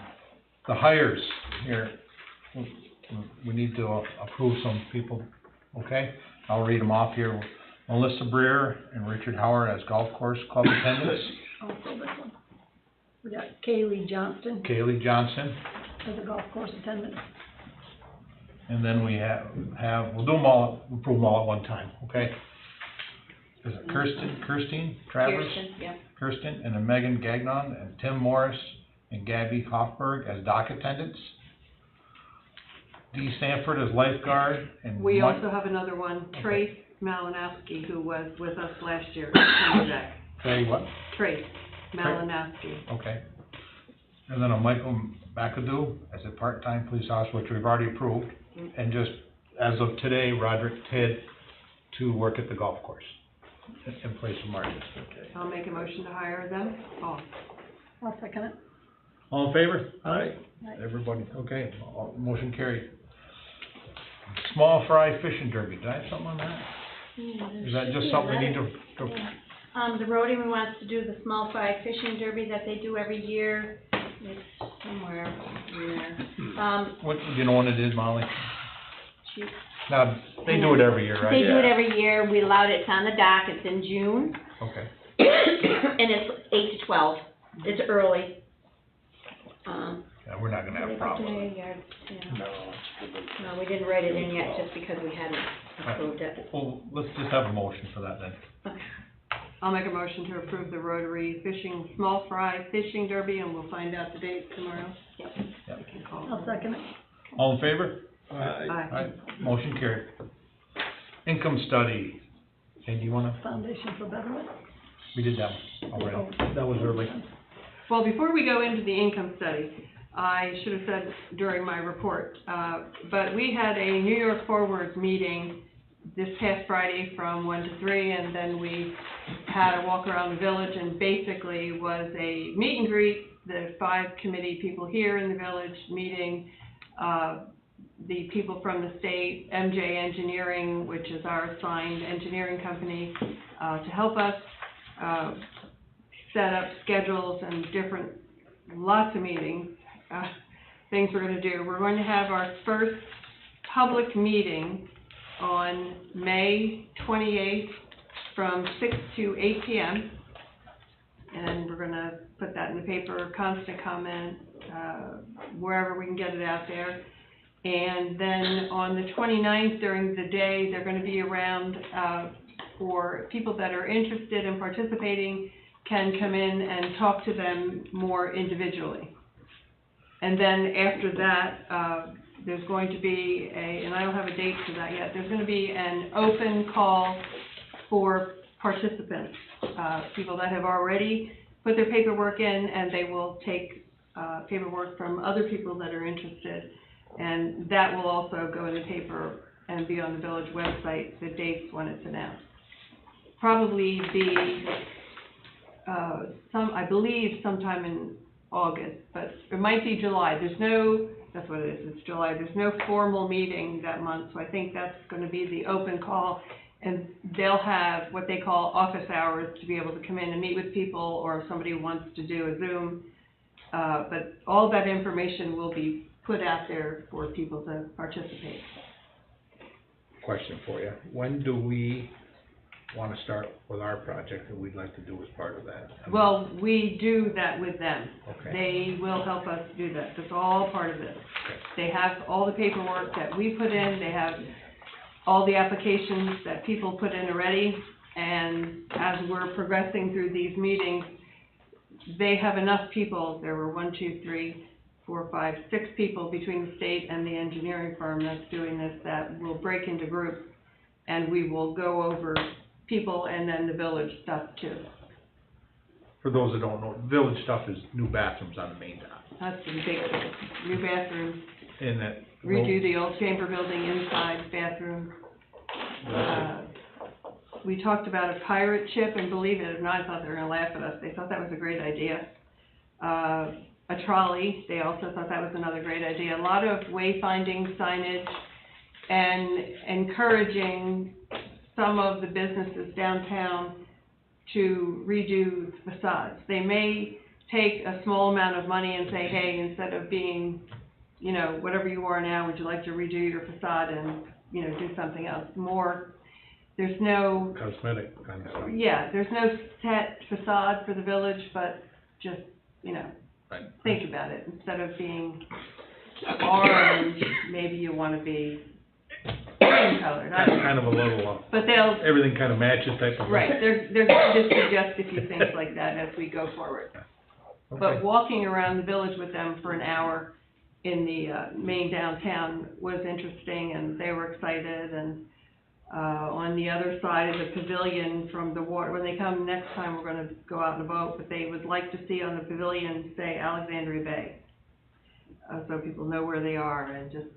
The hires here, we need to approve some people, okay? I'll read them off here. Melissa Breer and Richard Howard as golf course club attendants. Also this one. We got Kaylee Johnston Kaylee Johnson, as a golf course attendant. and then we we'll do them all, we'll approve them all at one time, okay? Is it Kirsten Travers? Kirsten, yeah. Kirsten, and then Megan Gagnon, and Tim Morris, and Gabby Hoffberg as dock attendants. Dee Sanford as lifeguard, and we Mike. also have another one, Trace Malinowski, who was with us last year, coming back. Say what? Trace Malinowski. Okay. And then a Michael McAdoo as a part-time police officer, which we've already approved, and just, as of today, Roderick Tidd to work at the golf course in place of Marcus. Okay. I'll make a motion to hire them. Oh, I'll second it. All in favor? Aye. Everybody, okay, motion carried. Small fry fishing derby, did I have something on that? Is that just something we need to, The Rotary wants to do the small fry fishing derby that they do every year. It's somewhere in there. what, do you know when it is, Molly? Shoot. Now, they do it every year, They right? do it every year. We allowed it. It's on the dock. It's in June. Okay, And it's 8 to 12. It's early. yeah, we're not gonna have a problem with it. No, we didn't write it in yet just because we hadn't approved it. Well, let's just have a motion for that then. Okay. I'll make a motion to approve the Rotary small fry fishing derby, and we'll find out the date tomorrow. Yep. Yep. We can call. I'll second it. All in favor? Aye. Alright, motion carried. Income study, and do you wanna, Foundation for Betterment. we did that one already, that was early. Well, before we go into the income study, I should have said during my report, but we had a New York Forward meeting this past Friday from 1 to 3, and then we had a walk around the village, and basically was a meet and greet, the 5 committee people here in the village meeting, the people from the state, MJ Engineering, which is our assigned engineering company, to help us set up schedules and lots of meetings, things we're going to do. We're going to have our first public meeting on May 28th from 6 to 8 p.m. And we're going to put that in the paper, constant comment, wherever we can get it out there. And then on the 29th during the day, they're going to be around for people that are interested in participating, can come in and talk to them more individually. And then after that, there's going to be and I don't have a date for that yet, there's going to be an open call for participants, people that have already put their paperwork in, and they will take paperwork from other people that are interested. And that will also go in the paper and be on the village website, the dates when it's announced. Probably be, I believe sometime in August, but it might be July. That's what it is, it's July. There's no formal meeting that month, so I think that's going to be the open call. and they'll have what they call office hours to be able to come in and meet with people, or if somebody wants to do a Zoom. But all that information will be put out there for people to participate. Question for you. When do we wanna start with our project that we'd like to do as part of that? Well, we do that with them. Okay. They will help us do that. That's all part of this. They have all the paperwork that we put in, they have all the applications that people put in already, and as we're progressing through these meetings, they have enough people. There were 6 people between the state and the engineering firm that's doing this, that will break into groups, and we will go over people and then the village stuff too. For those that don't know, village stuff is new bathrooms on the main dock. That's the big thing. New bathrooms, And that. redo the old chamber building inside bathroom. We talked about a pirate ship, and believe it or not, I thought they were gonna laugh at us. They thought that was a great idea. A trolley, they also thought that was another great idea. A lot of wayfinding signage and encouraging some of the businesses downtown to redo facades. They may take a small amount of money and say, hey, instead of being, you know, whatever you are now, would you like to redo your facade and, you know, do something else more? There's no, Cosmetic kind of stuff. yeah, there's no set facade for the village, but just, you know, Right. think about it. Instead of being orange, maybe you want to be cream colored. I don't know. Kind of a little, But they'll, everything kind of matches type of. right, they're gonna just suggest a few things like that as we go forward. But Okay. walking around the village with them for an hour in the main downtown was interesting, and they were excited. And on the other side of the pavilion from the water, when they come next time, we're gonna go out in a boat, but they would like to see on the pavilion, say, Alexandria Bay. So people know where they are, and just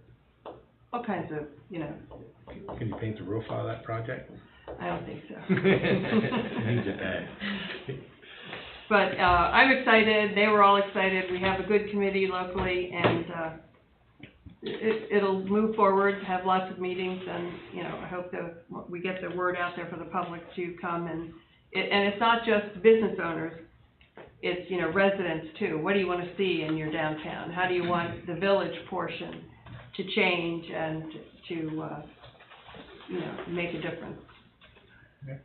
all kinds of, you know, Can you paint the roof out of that project? I don't think so. Needs it bad. But, I'm excited, they were all excited, we have a good committee locally, and, it'll move forward, have lots of meetings, and, you know, I hope that we get the word out there for the public to come, and it's not just business owners, it's, you know, residents too. What do you want to see in your downtown? How do you want the village portion to change and to, you know, make a difference? Okay.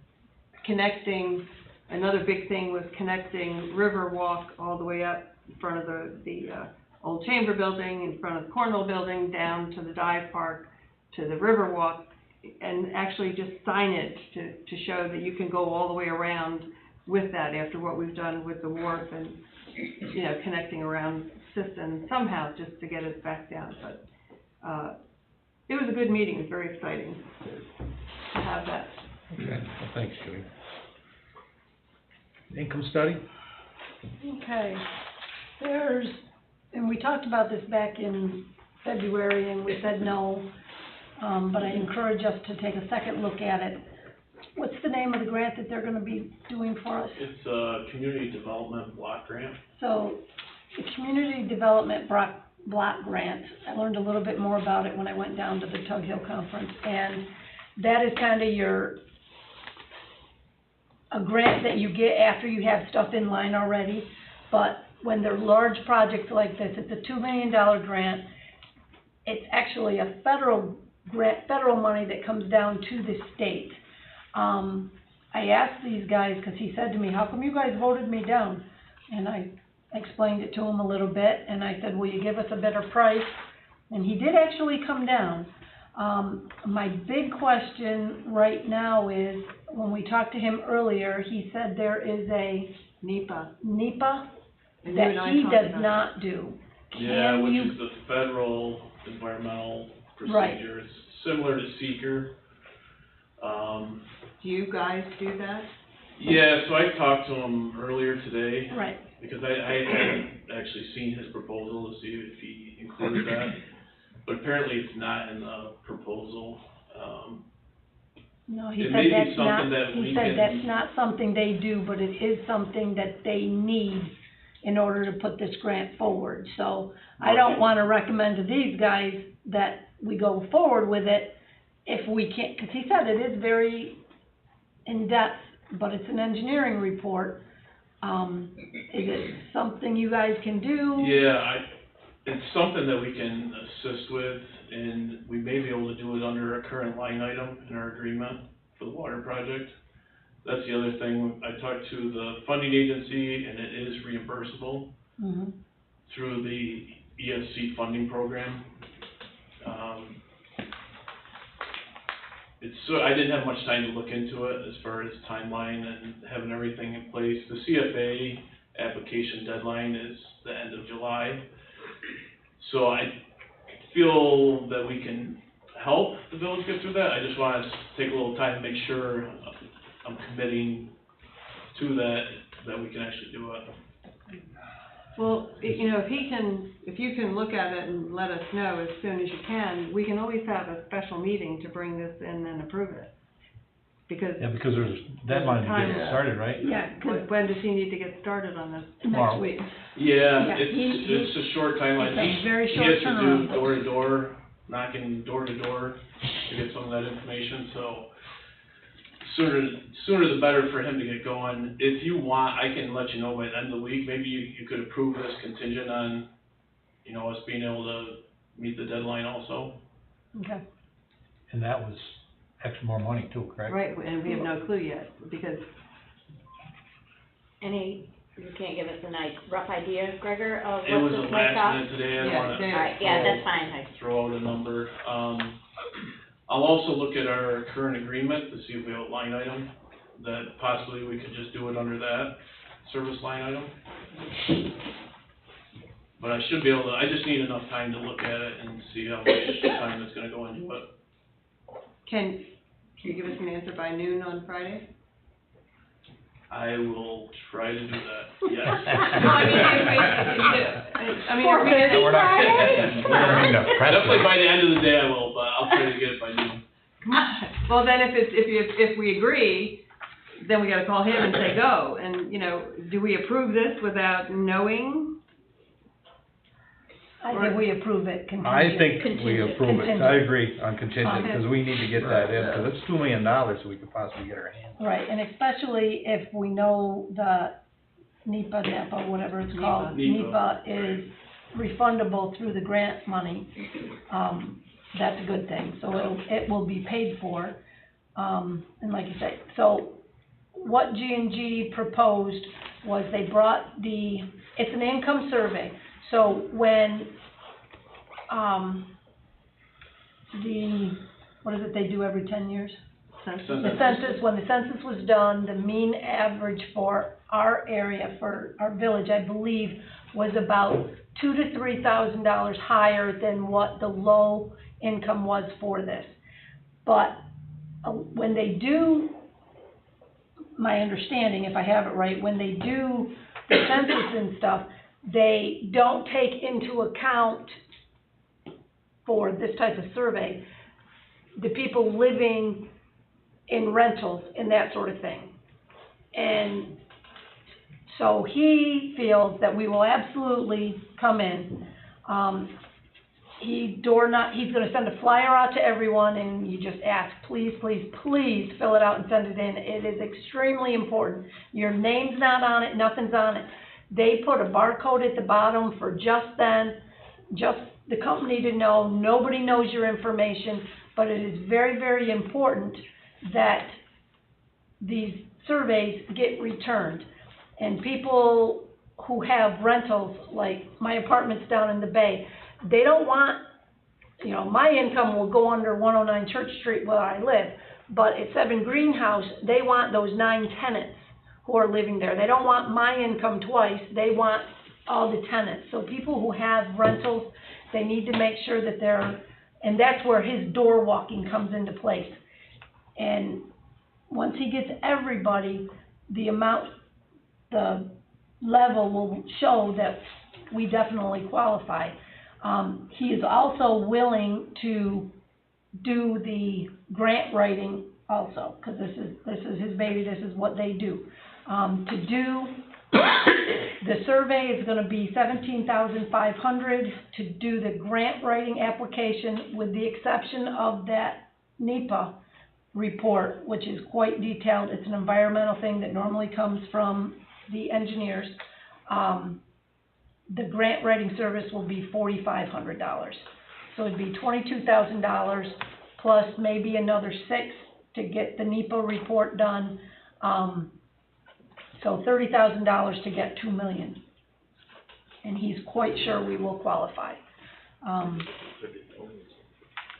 Connecting, another big thing was connecting Riverwalk all the way up in front of the old chamber building, in front of the Cornwall building, down to the dive park, to the Riverwalk, and actually just signage to show that you can go all the way around with that, after what we've done with the wharf and, you know, connecting around Sisson somehow just to get us back down. But it was a good meeting, it was very exciting to have that. Okay, well, thanks, Julie. Income study? Okay, and we talked about this back in February, and we said no, but I encourage us to take a second look at it. What's the name of the grant that they're gonna be doing for us? It's a community development block grant. So, the Community Development Block Grant, I learned a little bit more about it when I went down to the Tug Hill Conference, and that is kind of a grant that you get after you have stuff in line already, but when they're large projects like this, it's a $2 million grant. It's actually a federal grant, federal money that comes down to the state. I asked these guys, because he said to me, how come you guys voted me down? And I explained it to him a little bit, and I said, will you give us a better price? And he did actually come down. My big question right now is, when we talked to him earlier, he said there is a NEPA And you that and I he talked does about not do. Yeah, Can which you- is the federal environmental Right. procedures, similar to seeker. Do you guys do that? Yeah, so I talked to him earlier today, Right. because I hadn't actually seen his proposal to see if he included that. But apparently it's not in the proposal. No, he It said may be that's not, something that he we said can- that's not something they do, but it is something that they need in order to put this grant forward. So I don't wanna recommend to these guys that we go forward with it if we can't, because he said it is very in-depth, but it's an engineering report. Is it something you guys can do? Yeah, it's something that we can assist with, and we may be able to do it under a current line item in our agreement for the water project. That's the other thing, I talked to the funding agency, and it is reimbursable Mhm. through the ESC funding program. I didn't have much time to look into it as far as timeline and having everything in place. The CFA application deadline is the end of July. So I feel that we can help the village get through that. I just want to take a little time to make sure I'm committing to that we can actually do it. Well, you know, if you can look at it and let us know as soon as you can, we can always have a special meeting to bring this in and approve it. Because. Yeah, because there's a deadline to get it started, right? Yeah, 'cause When does he need to get started on this? Tomorrow. next week. Yeah, Yeah, it's a short timeline. it's a very He short has to do turnaround. door to door, knocking door to door to get some of that information, so sooner the better for him to get going. If you want, I can let you know by the end of the week, maybe you could approve this contingent on, you know, us being able to meet the deadline also. Okay. And that was extra more money too, correct? Right, and we have no clue yet, because You can't give us a rough idea, Gregor, of It was what a this might last cost? minute today, I Yeah, wanna. they- Alright, yeah, that's fine. Throw out a number. I'll also look at our current agreement to see if we have a line item that possibly we could just do it under that service line item. But I should be able to, I just need enough time to look at it and see how much time it's gonna go into it. can you give us an answer by noon on Friday? I will try to do that, yes. No, I mean, are we We're not getting, we're not getting a press Definitely release. by the end of the day I will, but I'll try to get it by noon. Well, then if we agree, then we gotta call him and say go, and, you know, do we approve this without knowing? I think we approve it contingent. I think we Contingent. approve it, I Contingent. agree on contingent, because we need to get that in, because it's $2 million so we could possibly get our hands. Right, and especially if we know the NEPA, whatever it's called. NEPA. NEPA is refundable through the grant money. That's a good thing, so it will be paid for. And like you say, so what G&G proposed was they brought it's an income survey. So when, what is it they do every 10 years? The census, when the census was done, the mean average for our area, for our village, I believe, was about $2,000 to $3,000 higher than what the low income was for this. But when they do, my understanding, if I have it right, when they do the census and stuff, they don't take into account for this type of survey, the people living in rentals and that sort of thing. And so he feels that we will absolutely come in. He's gonna send a flyer out to everyone, and you just ask, please, please, please fill it out and send it in. It is extremely important. Your name's not on it, nothing's on it. They put a barcode at the bottom for just the company to know. Nobody knows your information, but it is very, very important that these surveys get returned. And people who have rentals, like my apartment's down in the Bay, they don't want, my income will go under 109 Church Street where I live, but at 7 Greenhouse, they want those 9 tenants who are living there. They don't want my income twice, they want all the tenants. So people who have rentals, they need to make sure that and that's where his door walking comes into place. And once he gets everybody, the level will show that we definitely qualify. He is also willing to do the grant writing also, because this is his baby, this is what they do. To do the survey is gonna be $17,500 to do the grant writing application, with the exception of that NEPA report, which is quite detailed. It's an environmental thing that normally comes from the engineers. The grant writing service will be $4,500. So it'd be $22,000 plus maybe another $6,000 to get the NEPA report done. So $30,000 to get $2 million. And he's quite sure we will qualify.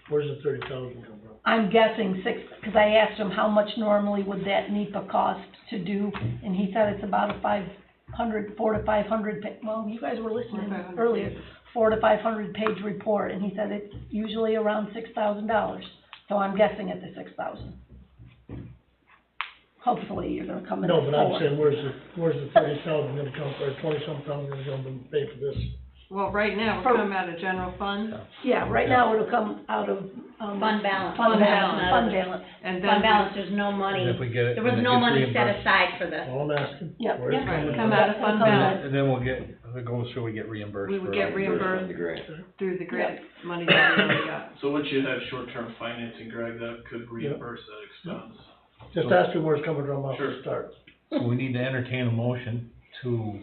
Where's the 30,000 come from? I'm guessing because I asked him how much normally would that NEPA cost to do, and he said it's about a 400 to 500, well, you guys were listening 500 earlier, pages. 400 to 500 page report, and he said it's usually around $6,000. So I'm guessing at the 6,000. Hopefully you're gonna come in at No, but I'm 4. saying, where's the 30,000 gonna come, or 20-some thousand gonna come to pay for this? Well, right now, we're coming out of general fund, Yeah, right now it'll come out of, Fund balance. Fund balance, Not fund of the- balance. and then. Fund balance, there's no money, And if we get it, there was when it no gets money set reimbursed. aside for this. All I'm asking. Yep. Where's it Right, coming come from? out of fund balance. And then we'll get, if it goes through, we get reimbursed. We would for get it. reimbursed The grant. through the grant money that we already got. So once you have short-term financing, Greg, that could reimburse that expense. Just ask me where it's coming from off Sure. the start. So we need to entertain a motion to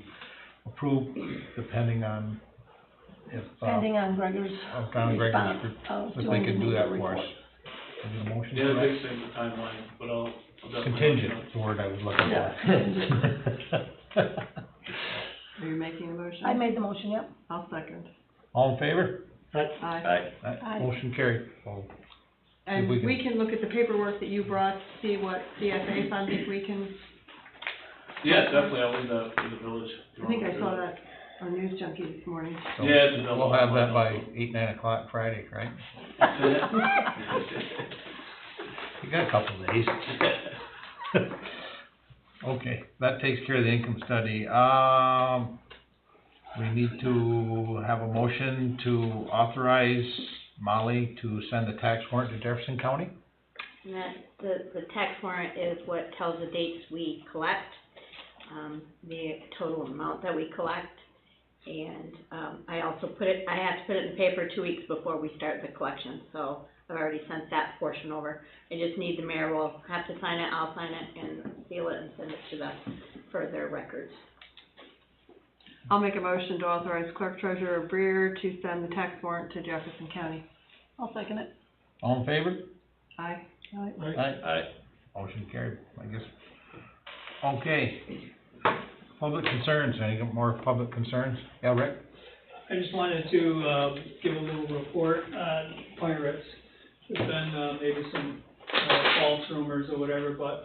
approve depending on if, Pending on Gregor's Don response Gregor's, of if doing they the can do NEPA that for us. report. Is there a motion Yeah, for the that? big thing's the timeline, but I'll definitely. Contingent, is the word I was looking for. Are you making a motion? I made the motion, yep. I'll second. All in favor? Aye. Aye. Aye. Motion carried. Oh, And we can- we can look at the paperwork that you brought, see what CFA funding we can, Yeah, definitely, I'll leave that for the village. I think I saw that on News Junkie this morning. so Yeah, it's a double. we'll have that by 8, 9 o'clock Friday, right? You got a couple of days. Okay, that takes care of the income study. We need to have a motion to authorize Molly to send the tax warrant to Jefferson County. And that, the tax warrant is what tells the dates we collect, the total amount that we collect. And, I also I have to put it in the paper 2 weeks before we start the collection, so I've already sent that portion over. I just need the mayor will have to sign it, I'll sign it and seal it and send it to them for their records. I'll make a motion to authorize Clerk Treasurer Breer to send the tax warrant to Jefferson County. I'll second it. All in favor? Aye. Aye. Motion carried, I guess. Okay. Public concerns, any more public concerns? Yeah, Rick? I just wanted to, give a little report on pirates. There's been, maybe some, false rumors or whatever, but,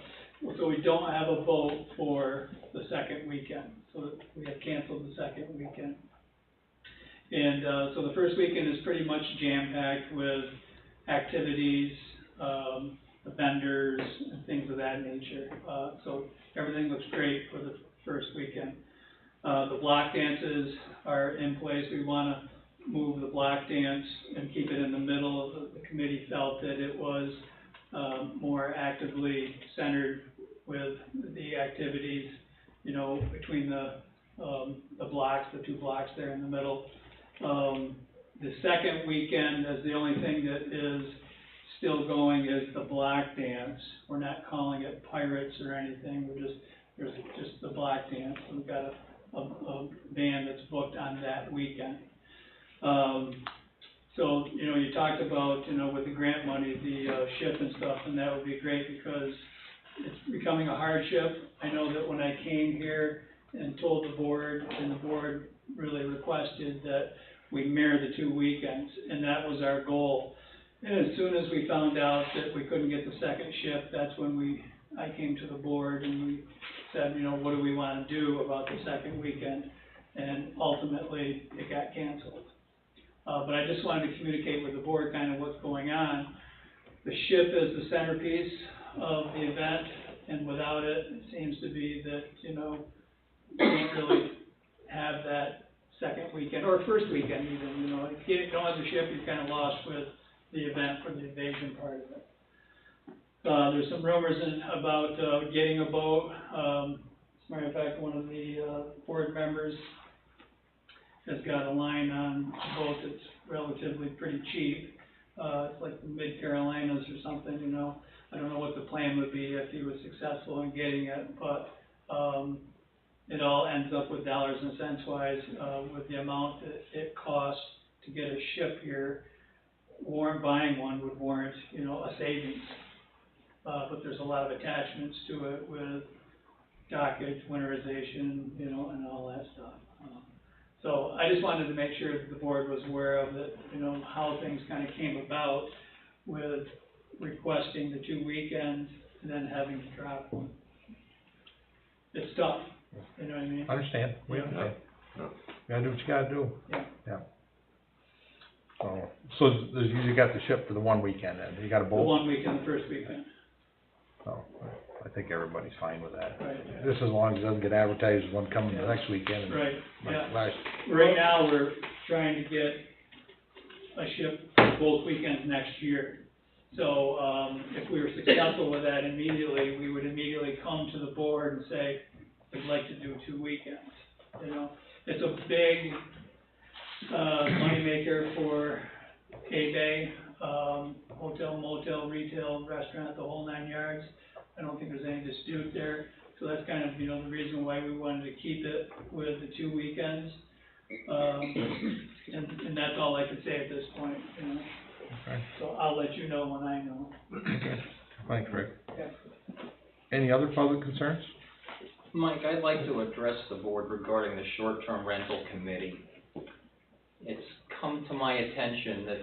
so we don't have a vote for the second weekend. So we have canceled the second weekend. And, so the first weekend is pretty much jam-packed with activities, the vendors and things of that nature. So everything looks great for the first weekend. The block dances are in place. We want to move the block dance and keep it in the middle. The committee felt that it was more actively centered with the activities, you know, between the blocks, the 2 blocks there in the middle. The second weekend is the only thing that is still going is the block dance. We're not calling it pirates or anything. There's just the block dance. We've got a band that's booked on that weekend. So, you know, you talked about, you know, with the grant money, the ship and stuff, and that would be great because it's becoming a hardship. I know that when I came here and told the board, and the board really requested that we mirror the 2 weekends, and that was our goal. And as soon as we found out that we couldn't get the second shift, that's when I came to the board and we said, you know, what do we want to do about the second weekend? And ultimately, it got canceled. But I just wanted to communicate with the board kind of what's going on. The ship is the centerpiece of the event, and without it, it seems to be that, you know, you can't really have that second weekend, or first weekend even, you know. If you don't have the ship, you're kind of lost with the event for the invasion part of it. There's some rumors about getting a boat. As a matter of fact, one of the board members has got a line on a boat that's relatively pretty cheap. it's like the Mid-Carolinas or something, you know. I don't know what the plan would be if he was successful in getting it, but, it all ends up with dollars and cents wise, with the amount that it costs to get a ship here. Buying one would warrant, you know, a savings. But there's a lot of attachments to it with dockage, winterization, you know, and all that stuff. So I just wanted to make sure that the board was aware of it, you know, how things kind of came about with requesting the 2 weekends and then having to drop one. It's tough, you know what I mean? Understand, we understand. Yeah. You gotta do what you gotta do. Yeah. Yeah. So you got the ship for the 1 weekend then, you got a The boat? 1 weekend, the first weekend, So, I think everybody's fine with that. right, Just as long as it doesn't get advertised as one coming the next weekend. and right, like yeah. last, Right now, we're trying to get a ship both weekends next year. So, if we were successful with that immediately, we would immediately come to the board and say, we'd like to do 2 weekends, you know? It's a big, moneymaker for Bay, hotel, motel, retail, restaurant, the whole 9 yards. I don't think there's any dispute there. So that's kind of, you know, the reason why we wanted to keep it with the 2 weekends. And that's all I could say at this point, you know. okay, So I'll let you know when I know. okay, thanks, Rick. Yeah. Any other public concerns? Mike, I'd like to address the board regarding the short-term rental committee. It's come to my attention that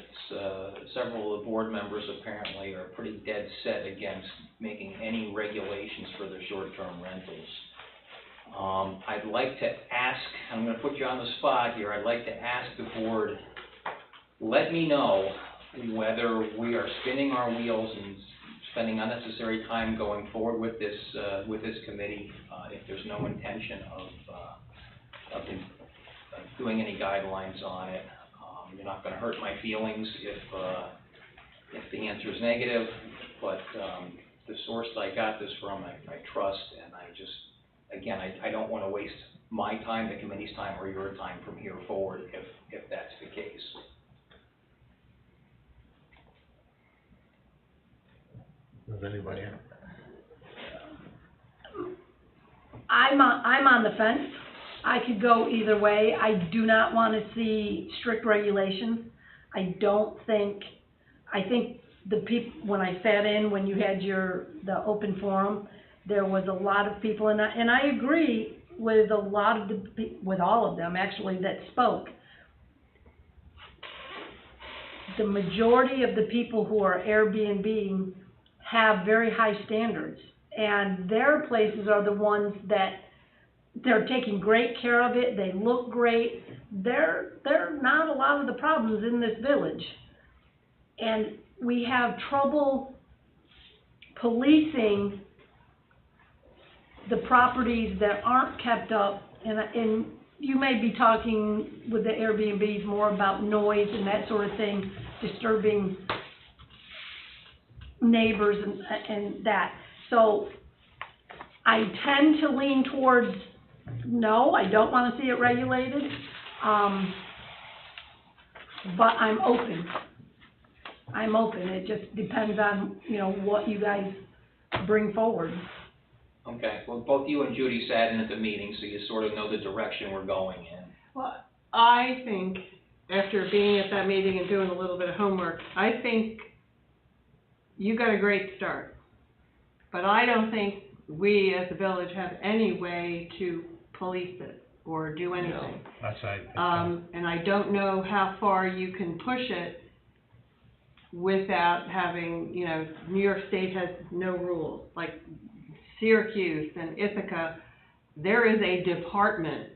several of the board members apparently are pretty dead set against making any regulations for the short-term rentals. I'd like to ask, I'm gonna put you on the spot here, I'd like to ask the board, let me know whether we are spinning our wheels and spending unnecessary time going forward with this committee, if there's no intention of doing any guidelines on it. You're not gonna hurt my feelings if the answer is negative, but the source that I got this from, I trust, and I just, again, I don't wanna waste my time, the committee's time, or your time from here forward if that's the case. Does anybody have? I'm on the fence. I could go either way. I do not want to see strict regulations. I think when I sat in, when you had the open forum, there was a lot of people, and I agree with with all of them actually that spoke. The majority of the people who are Airbnb have very high standards, and their places are the ones that they're taking great care of it. They look great. They're not a lot of the problems in this village, and we have trouble policing the properties that aren't kept up. And you may be talking with the Airbnbs more about noise and that sort of thing, disturbing neighbors and that. So I tend to lean towards no, I don't want to see it regulated, but I'm open. It just depends on, you know, what you guys bring forward. Okay, well, both you and Judy sat in at the meeting, so you sort of know the direction we're going in. Well, I think, after being at that meeting and doing a little bit of homework, I think you got a great start. But I don't think we as a village have any way to police it or do anything. No, that's right. And I don't know how far you can push it without having, you know, New York State has no rules. Like Syracuse and Ithaca, there is a department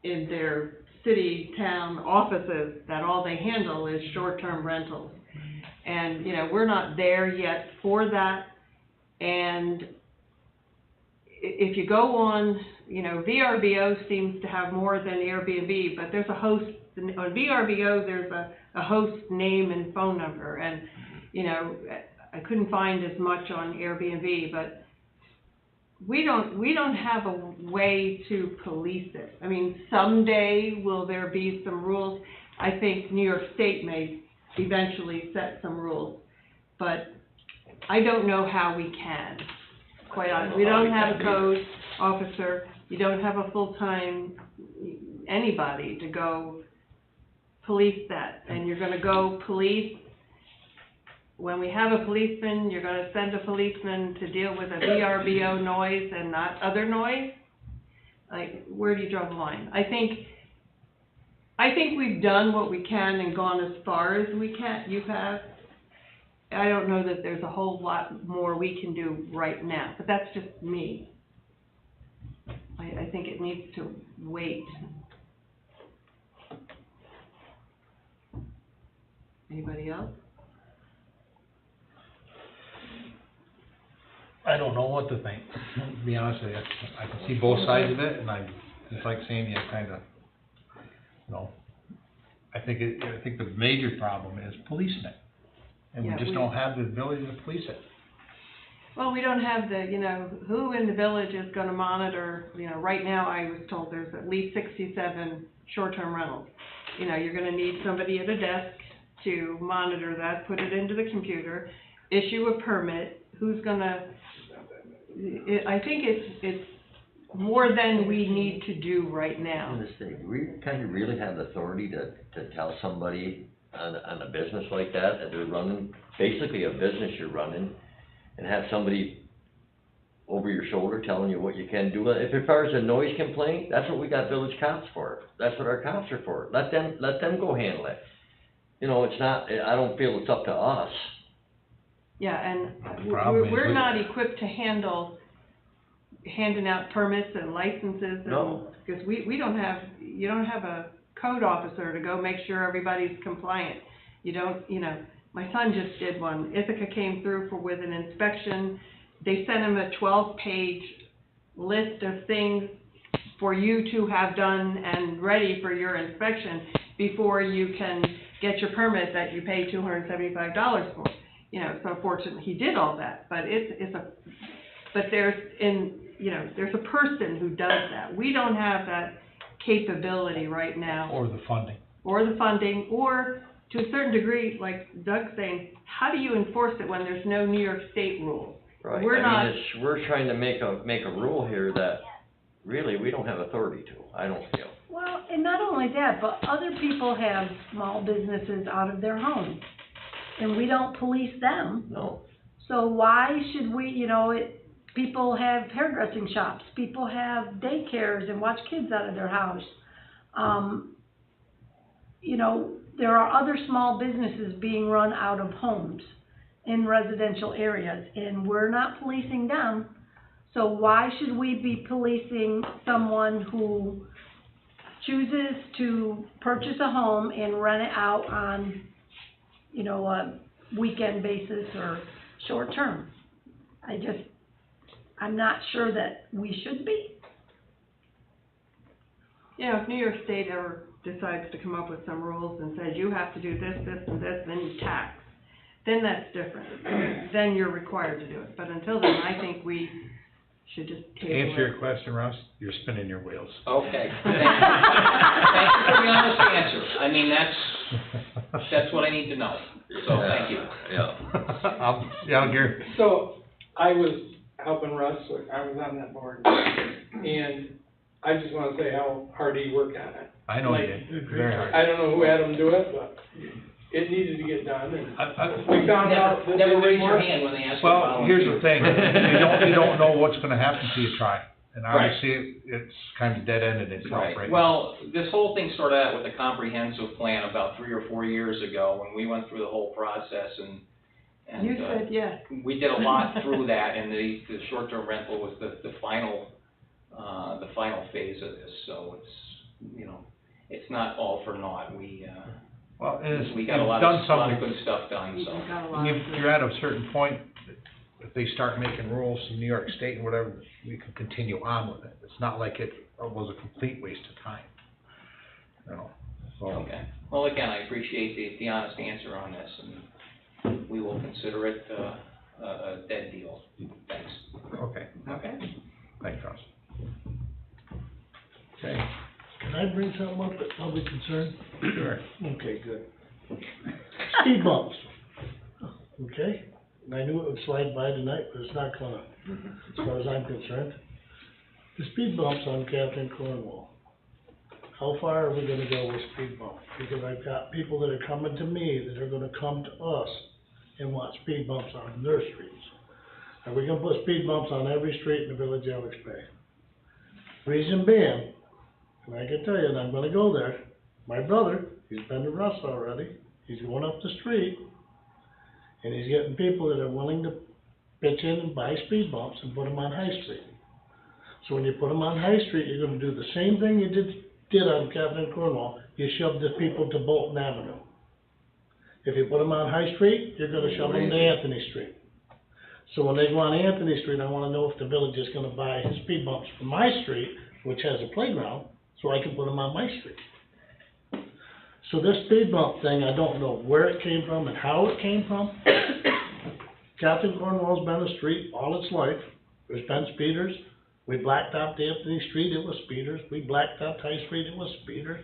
in their city, town offices that all they handle is short-term rentals. And, you know, we're not there yet for that. And if you go on, you know, VRBO seems to have more than Airbnb, but there's a host, on VRBO there's a host name and phone number, and, you know, I couldn't find as much on Airbnb, but we don't have a way to police it. I mean, someday will there be some rules. I think New York State may eventually set some rules. But I don't know how we can, quite honestly. We don't have a code officer, you don't have a full-time anybody to go police that. And you're gonna go police, when we have a policeman, you're gonna send a policeman to deal with a VRBO noise and not other noise? Like, where do you draw the line? I think we've done what we can and gone as far as we can, you have. I don't know that there's a whole lot more we can do right now, but that's just me. I think it needs to wait. Anybody else? I don't know what to think, to be honest with you. I can see both sides of it, and just like Sandy, I kinda, I think the major problem is policing it. And we Yeah, just don't have the ability to police it. Well, we don't have the, who in the village is gonna monitor, right now I was told there's at least 67 short-term rentals. You're gonna need somebody at a desk to monitor that, put it into the computer, issue a permit, who's gonna, I think it's more than we need to do right now. Do we kind of really have the authority to tell somebody on a business like that they're running, basically a business you're running, and have somebody over your shoulder telling you what you can do? If as far as a noise complaint, that's what we got village cops for. That's what our cops are for. Let them go handle it. It's not, I don't feel it's up to us. Yeah, and Problem is we're not equipped to handle handing out permits and licenses and. No. Because you don't have a code officer to go make sure everybody's compliant. You don't, my son just did one. Ithaca came through with an inspection. They sent him a 12-page list of things for you to have done and ready for your inspection before you can get your permit that you pay $275 for. So fortunately he did all that, but there's a person who does that. We don't have that capability right now. Or the funding. Or to a certain degree, like Doug's saying, how do you enforce it when there's no New York State rules? Right. We're trying to make a rule here that really we don't have authority to, I don't feel. Well, and not only that, but other people have small businesses out of their homes, and we don't police them. No. So why should we, people have hairdressing shops, people have daycares and watch kids out of their house. There are other small businesses being run out of homes in residential areas, and we're not policing them. So why should we be policing someone who chooses to purchase a home and rent it out on, a weekend basis or short term? I'm not sure that we should be. if New York State ever decides to come up with some rules and says you have to do this, this, and this, then you tax, then that's different. Then you're required to do it. But until then, I think we should just To table answer it. your question, Russ, you're spinning your wheels. Okay, thank you. Thank you for the honest answer. I mean, that's what I need to know, so thank you. Yeah. Gary. So, I was helping Russ, I was on that board, and I just wanna say how hard he worked on it. I know you did, very hard. I don't know who had him do it, but it needed to get done, and we found out that Never they raise didn't your work. hand when they ask you to Well, volunteer. here's the thing, you don't know what's gonna happen till you try. And obviously, it's kind of dead-ended itself right now. Well, this whole thing started out with a comprehensive plan about 3 or 4 years ago, when we went through the whole process, and You said yes. we did a lot through that, and the short-term rental was the final phase of this, so it's not all for naught. We got a lot of good stuff done, so. You're at a certain point, if they start making rules in New York State and whatever, we can continue on with it. It's not like it was a complete waste of time, so. Okay, well, again, I appreciate the honest answer on this, and we will consider it a dead deal. Thanks. Okay. Thanks, Ross. Okay. Can I bring something up that's public concern? Sure. Okay, good. speed bumps. Okay, and I knew it would slide by tonight, but it's not gonna, as far as I'm concerned. The speed bumps on Captain Cornwall. How far are we gonna go with speed bumps? Because I've got people that are coming to me that are gonna come to us and want speed bumps on their streets. Are we gonna put speed bumps on every street in the village of Alex Bay? Reason being, and I can tell you, and I'm gonna go there, my brother, he's been to Russ already, he's going up the street, and he's getting people that are willing to pitch in and buy speed bumps and put them on High Street. So when you put them on High Street, you're gonna do the same thing you did on Captain Cornwall, you shove the people to Bolton Avenue. If you put them on High Street, you're gonna shove them to Anthony Street. So when they go on Anthony Street, I wanna know if the village is gonna buy speed bumps for my street, which has a playground, so I can put them on my street. So this speed bump thing, I don't know where it came from and how it came from. Captain Cornwall's been a street all its life, there's been speeders. We blacktopped Anthony Street, it was speeders. We blacktopped High Street, it was speeders.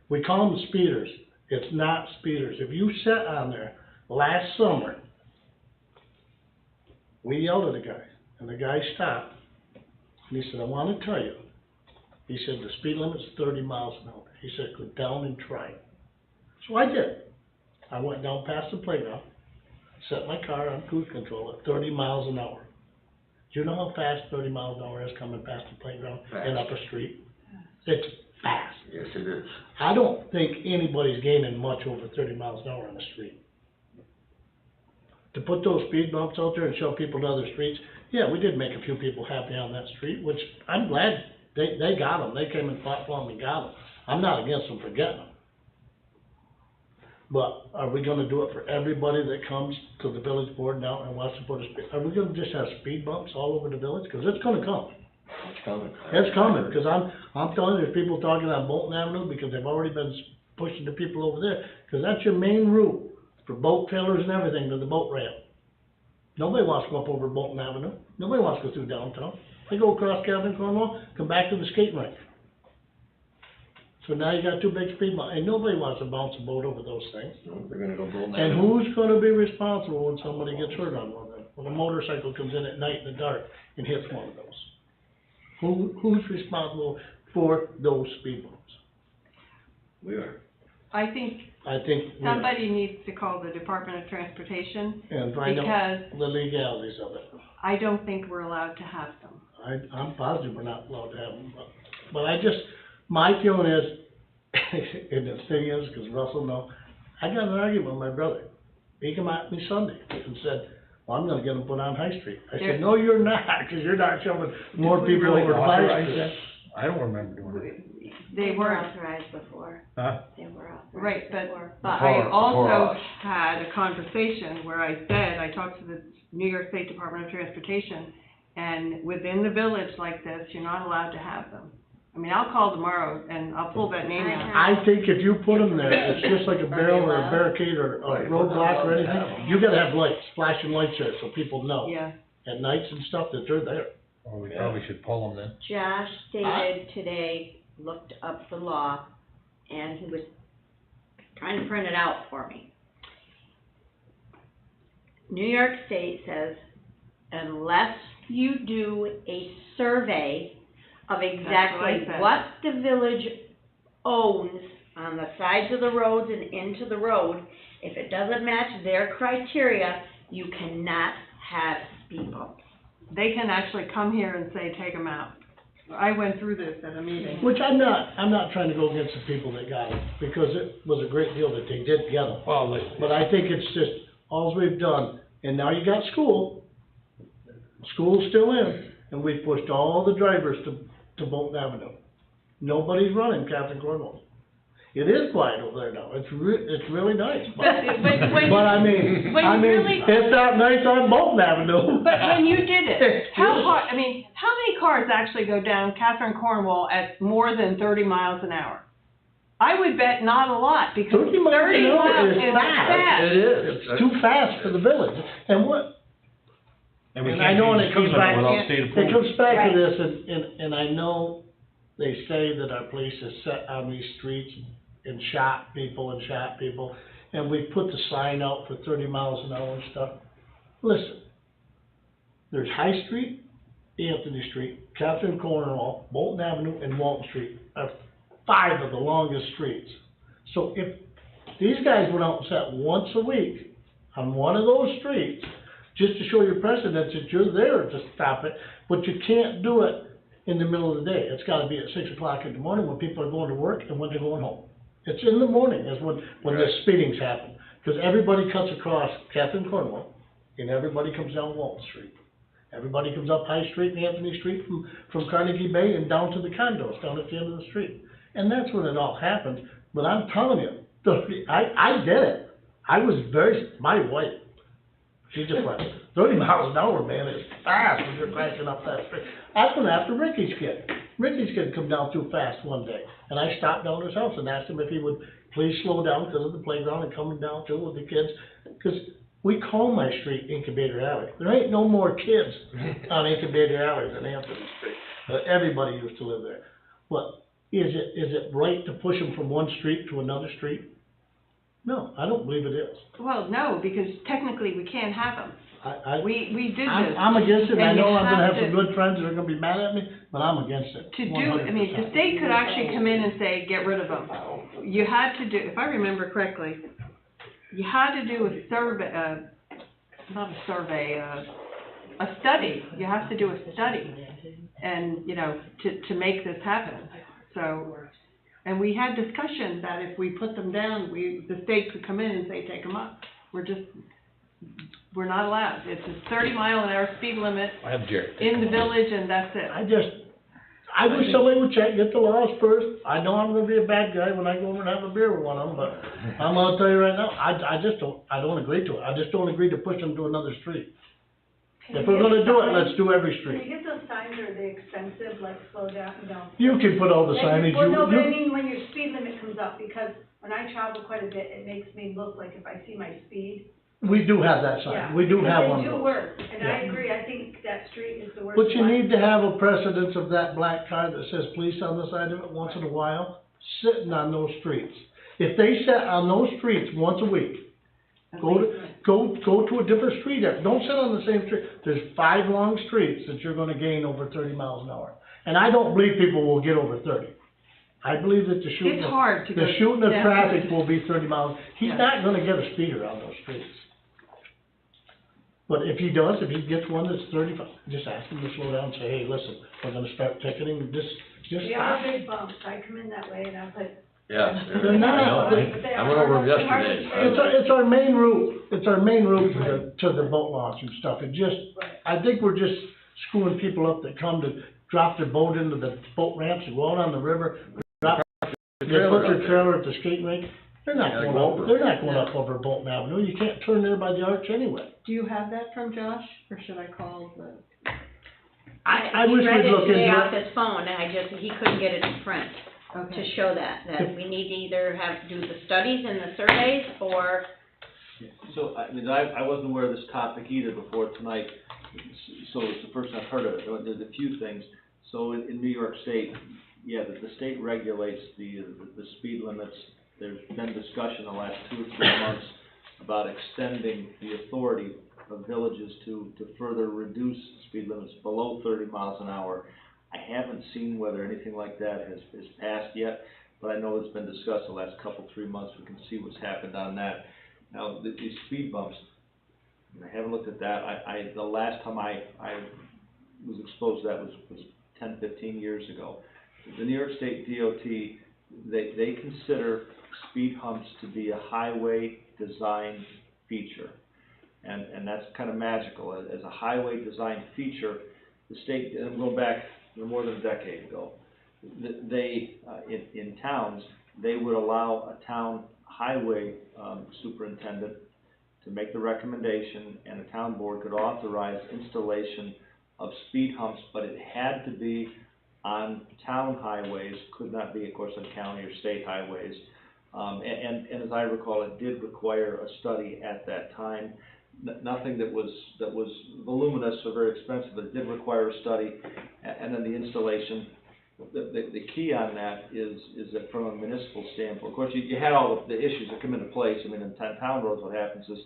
We call them speeders. It's not speeders. If you sat on there last summer, we yelled at the guy, and the guy stopped. And he said, I want to tell you. He said, the speed limit's 30 miles an hour. He said, go down and try it. So I did. I went down past the playground, set my car on cruise control at 30 miles an hour. Do you know how fast 30 miles an hour is coming past the playground and up a street? It's fast. Yes, it is. I don't think anybody's gaining much over 30 miles an hour on the street. To put those speed bumps out there and show people to other streets, yeah, we did make a few people happy on that street, which I'm glad they got them. They came and fought for them and got them. I'm not against them for getting them. But are we gonna do it for everybody that comes to the village board now and wants to put a speed, are we gonna just have speed bumps all over the village? Cause it's gonna come. It's coming. It's coming, cause I'm telling you, there's people talking on Bolton Avenue because they've already been pushing the people over there. Cause that's your main route for boat trailers and everything to the boat ramp. Nobody wants to go up over Bolton Avenue. Nobody wants to go through downtown. They go across Captain Cornwall, come back to the skating rink. So now you got two big speed bumps, and nobody wants to bounce a boat over those things. They're gonna go Bolton And Avenue. who's gonna be responsible when somebody gets hurt on one of them? When a motorcycle comes in at night in the dark and hits one of those? Who's responsible for those speed bumps? We are. I think I think we are. somebody needs to call the Department of Transportation, And find out because the legalities of it. I don't think we're allowed to have them. I'm positive we're not allowed to have them, but I just, my feeling is, and the thing is, cause Russell know, I got an argument with my brother. He came at me Sunday and said, well, I'm gonna get them put on High Street. I said, no, you're not, cause you're not shoving more people over to High Street. I don't remember doing it. They weren't. authorized before. Huh? They were authorized Right, but before. I Before also us. had a conversation where I said, I talked to the New York State Department of Transportation, and within the village like this, you're not allowed to have them. I mean, I'll call tomorrow and I'll pull that name out. I think if you put them there, it's just like a barrel or a barricade or a roadblock or anything. You gotta have lights, flashing lights there so people know Yeah, at nights and stuff that they're there. Well, we probably should pull them then. Josh stated today, looked up the law, and he was trying to print it out for me. New York State says, unless you do a survey of exactly said. what the village owns on the sides of the roads and into the road, if it doesn't match their criteria, you cannot have speed bumps. they can actually come here and say, take them out. I went through this at a meeting. Which I'm not trying to go against the people that got it, because it was a great deal that they did get them. Well, But I think it's just, alls we've done, and now you got school's still in, and we've pushed all the drivers to Bolton Avenue. Nobody's running Captain Cornwall. It is quiet over there now, it's really nice, but, But when but I mean, when you really- it's not nice on Bolton Avenue. But when you did it, how many cars actually go down Catherine Cornwall at more than 30 miles an hour? I would bet not a lot, because 30 miles an 30 hour miles is is fast. fast. It is. It's too fast for the village, and what, And we and can't I know, and change it the comes speed limit back, without state it approval. comes back Right. to this, and I know they say that our police is set on these streets and shot people, and we put the sign out for 30 miles an hour and stuff. Listen, there's High Street, Anthony Street, Catherine Cornwall, Bolton Avenue, and Walton Street are 5 of the longest streets. So if these guys went out and sat once a week on one of those streets, just to show your precedence that you're there to stop it, but you can't do it in the middle of the day. It's gotta be at 6 o'clock in the morning when people are going to work and when they're going home. It's in the morning is when the speedings happen, because everybody cuts across Catherine Cornwall, and everybody comes down Walton Street. Everybody comes up High Street and Anthony Street from Carnegie Bay and down to the condos, down at the end of the street. And that's when it all happens, but I'm telling you, I did it. I was my wife, she just went, 30 miles an hour, man, is fast when you're crashing up that street. That's when after Ricky's kid come down too fast one day, and I stopped down his house and asked him if he would please slow down because of the playground and coming down too with the kids, because we call my street Incubator Alley. There ain't no more kids on Incubator Alley than Anthony Street. Everybody used to live there. But is it right to push them from one street to another street? No, I don't believe it is. Well, no, because technically we can't have them. We did this. I'm against it, I and know you I'm gonna have to- some good friends that are gonna be mad at me, but I'm against it. To do, I mean, the 100%. state could actually come in and say, get rid of them. You had to do, if I remember correctly, you had to do a survey, not a survey, a study. You have to do a study and, you know, to make this happen. So, and we had discussion that if we put them down, the state could come in and say, take them up. We're not allowed. It's a 30-mile-an-hour speed limit in the village, and that's it. I wish somebody would check, get the laws first. I know I'm gonna be a bad guy when I go over and have a beer with one of them, but I'm gonna tell you right now, I don't agree to it. I just don't agree to push them to another street. If we're gonna do it, let's do every Can you street. get those signs, or are they expensive, like slow down, you know? You can put all the signage, Well, no, but I you, mean, when your speed limit comes up, because when I travel quite a bit, it makes me look like if I see my speed. we do have that Yeah, sign. We do have one of They do those. work, and I Yeah. agree, I think that street is the worst But you one. need to have a precedence of that black car that says police on the side of it once in a while, sitting on those streets. If they sit on those streets once a week, go to a different street, don't sit on the same street. There's 5 long streets that you're gonna gain over 30 miles an hour. And I don't believe people will get over 30. I believe that the shooting It's hard to go. of down. traffic will be 30 miles. He's Yeah. not gonna get a speeder on those streets. But if he does, if he gets one that's 35, just ask him to slow down and say, hey, listen, we're gonna start ticketing, just They stop. are big bumps, I come in that way, and I was like. Yeah, They're not. I know, I went over them yesterday. It's our main route, to the boat launch and stuff. I think we're just screwing people up that come to drop their boat into the boat ramps and go out on the river. They put their trailer at the skate rink. They're not Yeah, going go up, over. they're not going up over Bolton Avenue. You can't turn there by the arch anyway. Do you have that from Josh, or should I call the? I wish He read we'd it look today into off it. his phone, and he couldn't get it in print to Okay. show that we need to either do the studies and the surveys, or, So, I mean, I wasn't aware of this topic either before tonight, so it's the first I've heard of it. There's a few things. So in New York State, yeah, the state regulates the speed limits. There's been discussion the last 2 or 3 months about extending the authority of villages to further reduce speed limits below 30 miles an hour. I haven't seen whether anything like that has passed yet, but I know it's been discussed the last 3 months. We can see what's happened on that. Now, these speed bumps, I haven't looked at that. The last time I was exposed to that was 10, 15 years ago. The New York State DOT, they consider speed humps to be a highway design feature. And that's kind of magical. As a highway design feature, the state, and I'm going back more than a decade ago, in towns, they would allow a town highway superintendent to make the recommendation, and the town board could authorize installation of speed humps, but it had to be on town highways, could not be, of course, on county or state highways. And as I recall, it did require a study at that time. Nothing that was voluminous or very expensive, but it did require a study, and then the installation. the key on that is that from a municipal standpoint, of course, you had all the issues that come into place. I mean, in town roads, what happens is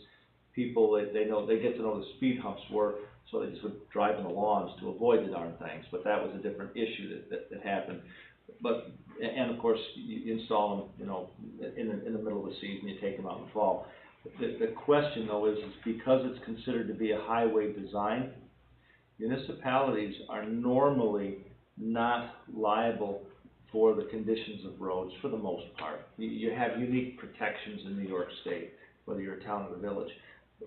people, they get to know the speed humps were, so they just would drive in the lawns to avoid the darn things, but that was a different issue that happened. But, and of course, you install them, you know, in the middle of the season, you take them out in the fall. The question though is because it's considered to be a highway design, municipalities are normally not liable for the conditions of roads for the most part. You have unique protections in New York State, whether you're a town or a village.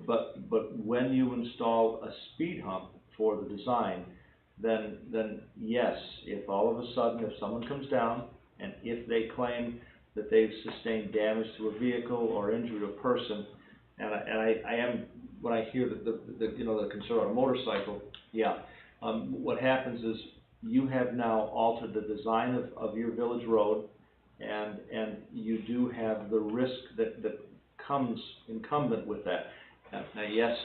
But when you install a speed hump for the design, then yes, if all of a sudden, if someone comes down and if they claim that they've sustained damage to a vehicle or injured a person, and I am, when I hear the you know, the concern on a motorcycle, yeah, what happens is you have now altered the design of your village road, and you do have the risk that comes incumbent with that. Now, yes,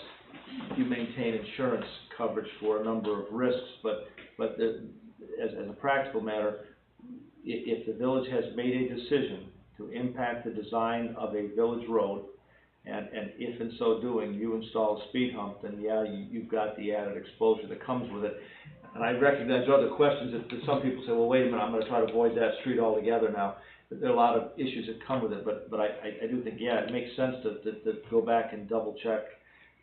you maintain insurance coverage for a number of risks, but as a practical matter, if the village has made a decision to impact the design of a village road, and if in so doing you install a speed hump, then yeah, you've got the added exposure that comes with it. And I recognize other questions that some people say, well, wait a minute, I'm going to try to avoid that street altogether now. There are a lot of issues that come with it, but I do think, yeah, it makes sense to go back and double check,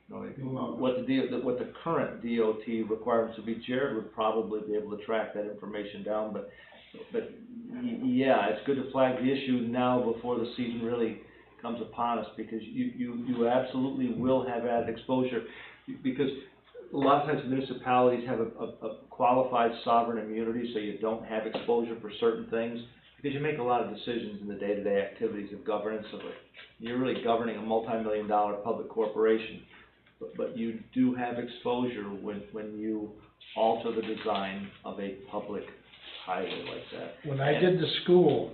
you know, what the current DOT requirements would be. Jared would probably be able to track that information down, but yeah, it's good to flag the issue now before the season really comes upon us, because you absolutely will have added exposure, because a lot of times municipalities have a qualified sovereign immunity, so you don't have exposure for certain things, because you make a lot of decisions in the day-to-day activities of governance of it. You're really governing a multi-million-dollar public corporation, but you do have exposure when you alter the design of a public highway like that. When I did the school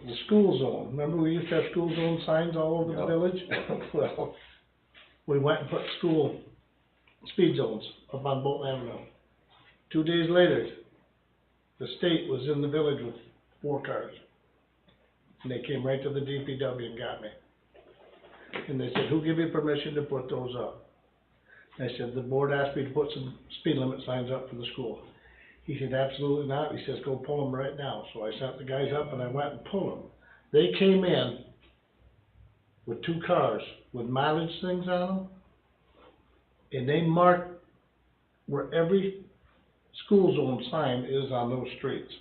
zone, remember we used to have school zone signs all over the village? Well, we went and put school speed zones up on Bolton Avenue. 2 days later, the state was in the village with 4 cars. And they came right to the DPW and got me. And they said, who gave you permission to put those up? And I said, the board asked me to put some speed limit signs up for the school. He said, absolutely not. He says, go pull them right now. So I sent the guys up and I went and pulled them. They came in with 2 cars with mileage things on them, and they marked where every school zone sign is on those streets.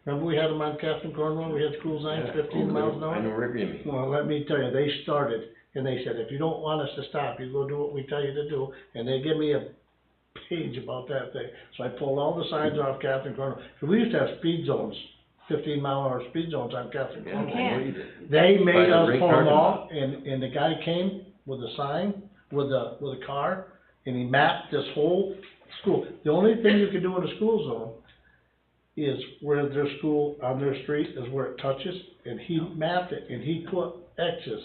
Remember we had them on Captain Cornwall, we had school signs 15 miles an hour? I know where you mean. Well, let me tell you, they started, and they said, if you don't want us to stop, you go do what we tell you to do, and they give me a page about that thing. So I pulled all the signs off Captain Cornwall. So we used to have speed zones, 15-mile-an-hour speed zones on Captain Cornwall. They made us pull them off, and the guy came with a sign, with a car, and he mapped this whole school. The only thing you can do in a school zone is where their school, on their street, is where it touches, and he mapped it, and he put X's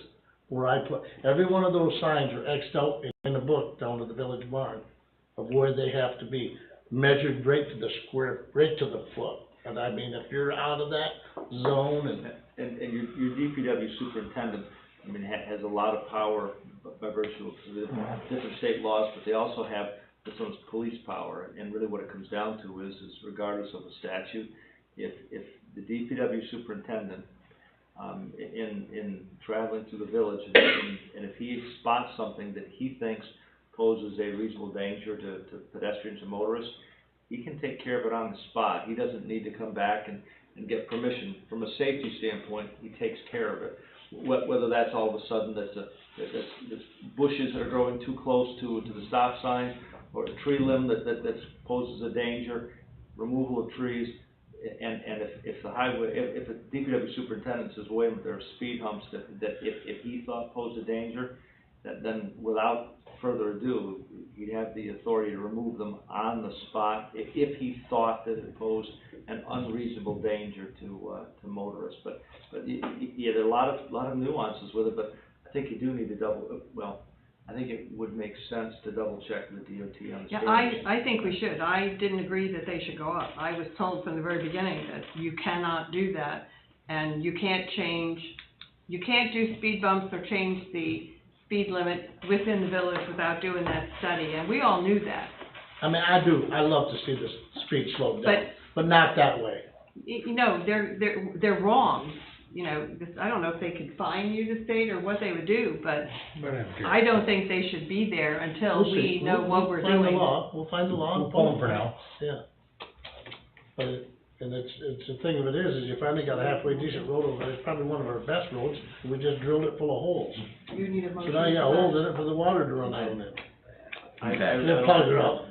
where I put, every one of those signs are X'd out in a book down to the village barn of where they have to be, measured right to the square, right to the foot. And I mean, if you're out of that zone and your DPW superintendent, I mean, has a lot of power by virtue of the different state laws, but they also have some police power. And really what it comes down to is regardless of the statute, if the DPW superintendent, in traveling through the village, and if he spots something that he thinks poses a reasonable danger to pedestrians and motorists, he can take care of it on the spot. He doesn't need to come back and get permission. From a safety standpoint, he takes care of it. Whether that's all of a sudden that's bushes that are growing too close to the stop sign, or a tree limb that poses a danger, removal of trees, and if the highway, if the DPW superintendent says, wait a minute, there are speed humps that if he thought posed a danger, then without further ado, he'd have the authority to remove them on the spot if he thought that it posed an unreasonable danger to motorists. But yeah, there are a lot of nuances with it, but I think you do need to I think it would make sense to double check with DOT on the Yeah, standards. I think we should. I didn't agree that they should go up. I was told from the very beginning that you cannot do that, and you can't do speed bumps or change the speed limit within the village without doing that study, and we all knew that. I mean, I love to see the street slowed down, but not that way. You know, they're wrong. You know, I don't know if they could fine you, the state, or what they would do, but I don't think they should be there until We'll we see. know what we're doing. We'll find the law. We'll pull them for now. Yeah. But it's the thing of it is you finally got a halfway decent road over there. It's probably one of our best roads, and we just drilled it full of holes. You need a So motion. now you got for that. holes in it for the water to run down in. Okay. They'll plug it up.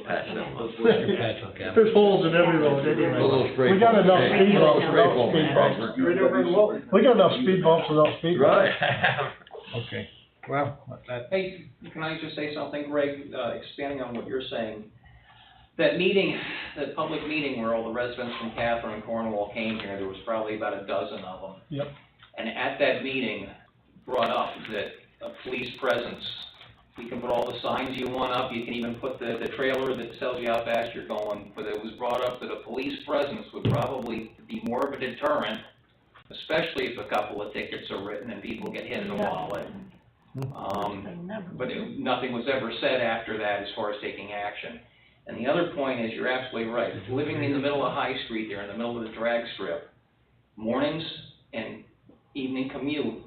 Patch them up. There's holes in every road anyway. A little spray We got foam. enough Okay. speed A little bumps spray without foam, speed bumps. We got enough speed bumps without speed bumps. Right. Okay, well, that, Hey, can I just say something, Greg, expanding on what you're saying? That meeting, that public meeting where all the residents from Catherine and Cornwall came here, there was probably about a dozen of them. Yep. And at that meeting, brought up that a police presence, you can put all the signs you want up, you can even put the trailer that tells you how fast you're going, but it was brought up that a police presence would probably be more of a deterrent, especially if a couple of tickets are written and people get hit in the wallet. But nothing was ever said after that as far as taking action. And the other point is, you're absolutely right, living in the middle of High Street there, in the middle of the drag strip, mornings and evening commute,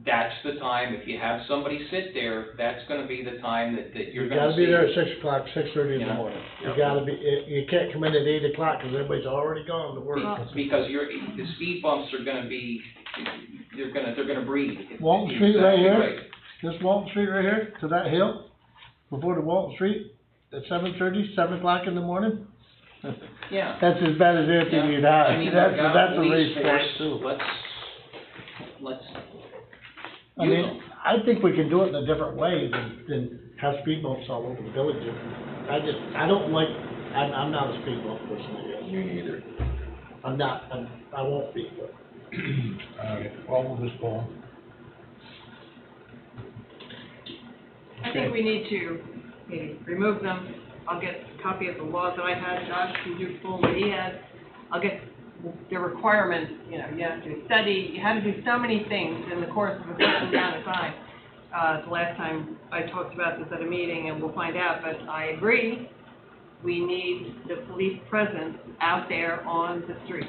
that's the time, if you have somebody sit there, that's gonna be the time that you're You gonna gotta see. be there at 6 o'clock, 6:30 in the Yeah. morning. You gotta be, you can't come in at 8 o'clock, cause everybody's already gone to work. Because the speed bumps are gonna be, they're gonna breathe. Walton Street right here, this Walton Street right here, to that hill, before the Walton Street, at 7:30, 7 o'clock in the morning. Yeah. That's as bad as anything you'd have. I mean, That's we've got a police race course force. too. Let's I use mean, them. I think we can do it in a different way than have speed bumps all over the village. I don't like, I'm not a speed bump person, I guess. Me neither. I won't be, but. alright, well, we'll just pull them. I think we need to maybe remove them. I'll get a copy of the laws that I had, Josh can do full what he has. I'll get the requirements, you know, you have to study, you have to do so many things in the course of a certain amount of time. The last time I talked about this at a meeting, and we'll find out, but I agree, we need the police presence out there on the street,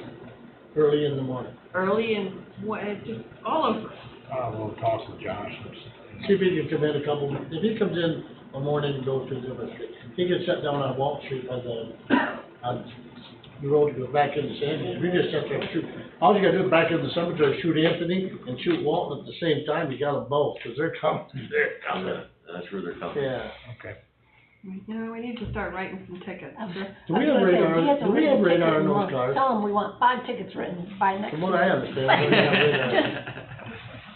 Early in the morning. early and, just all over. We'll talk with Josh. See if he can come in if he comes in a morning and goes to the other street, he can sit down on Walton Street on the road to go back into Sandy. If you just sit there and shoot, all you gotta do is back in the cemetery, shoot Anthony and shoot Walton at the same time, you got them both, cause they're coming. That's where they're coming. Yeah. Okay. You know, we need to start writing some tickets. Do we have radar in those cars? Tell them we want 5 tickets written by next From week. what I understand, we don't have radar.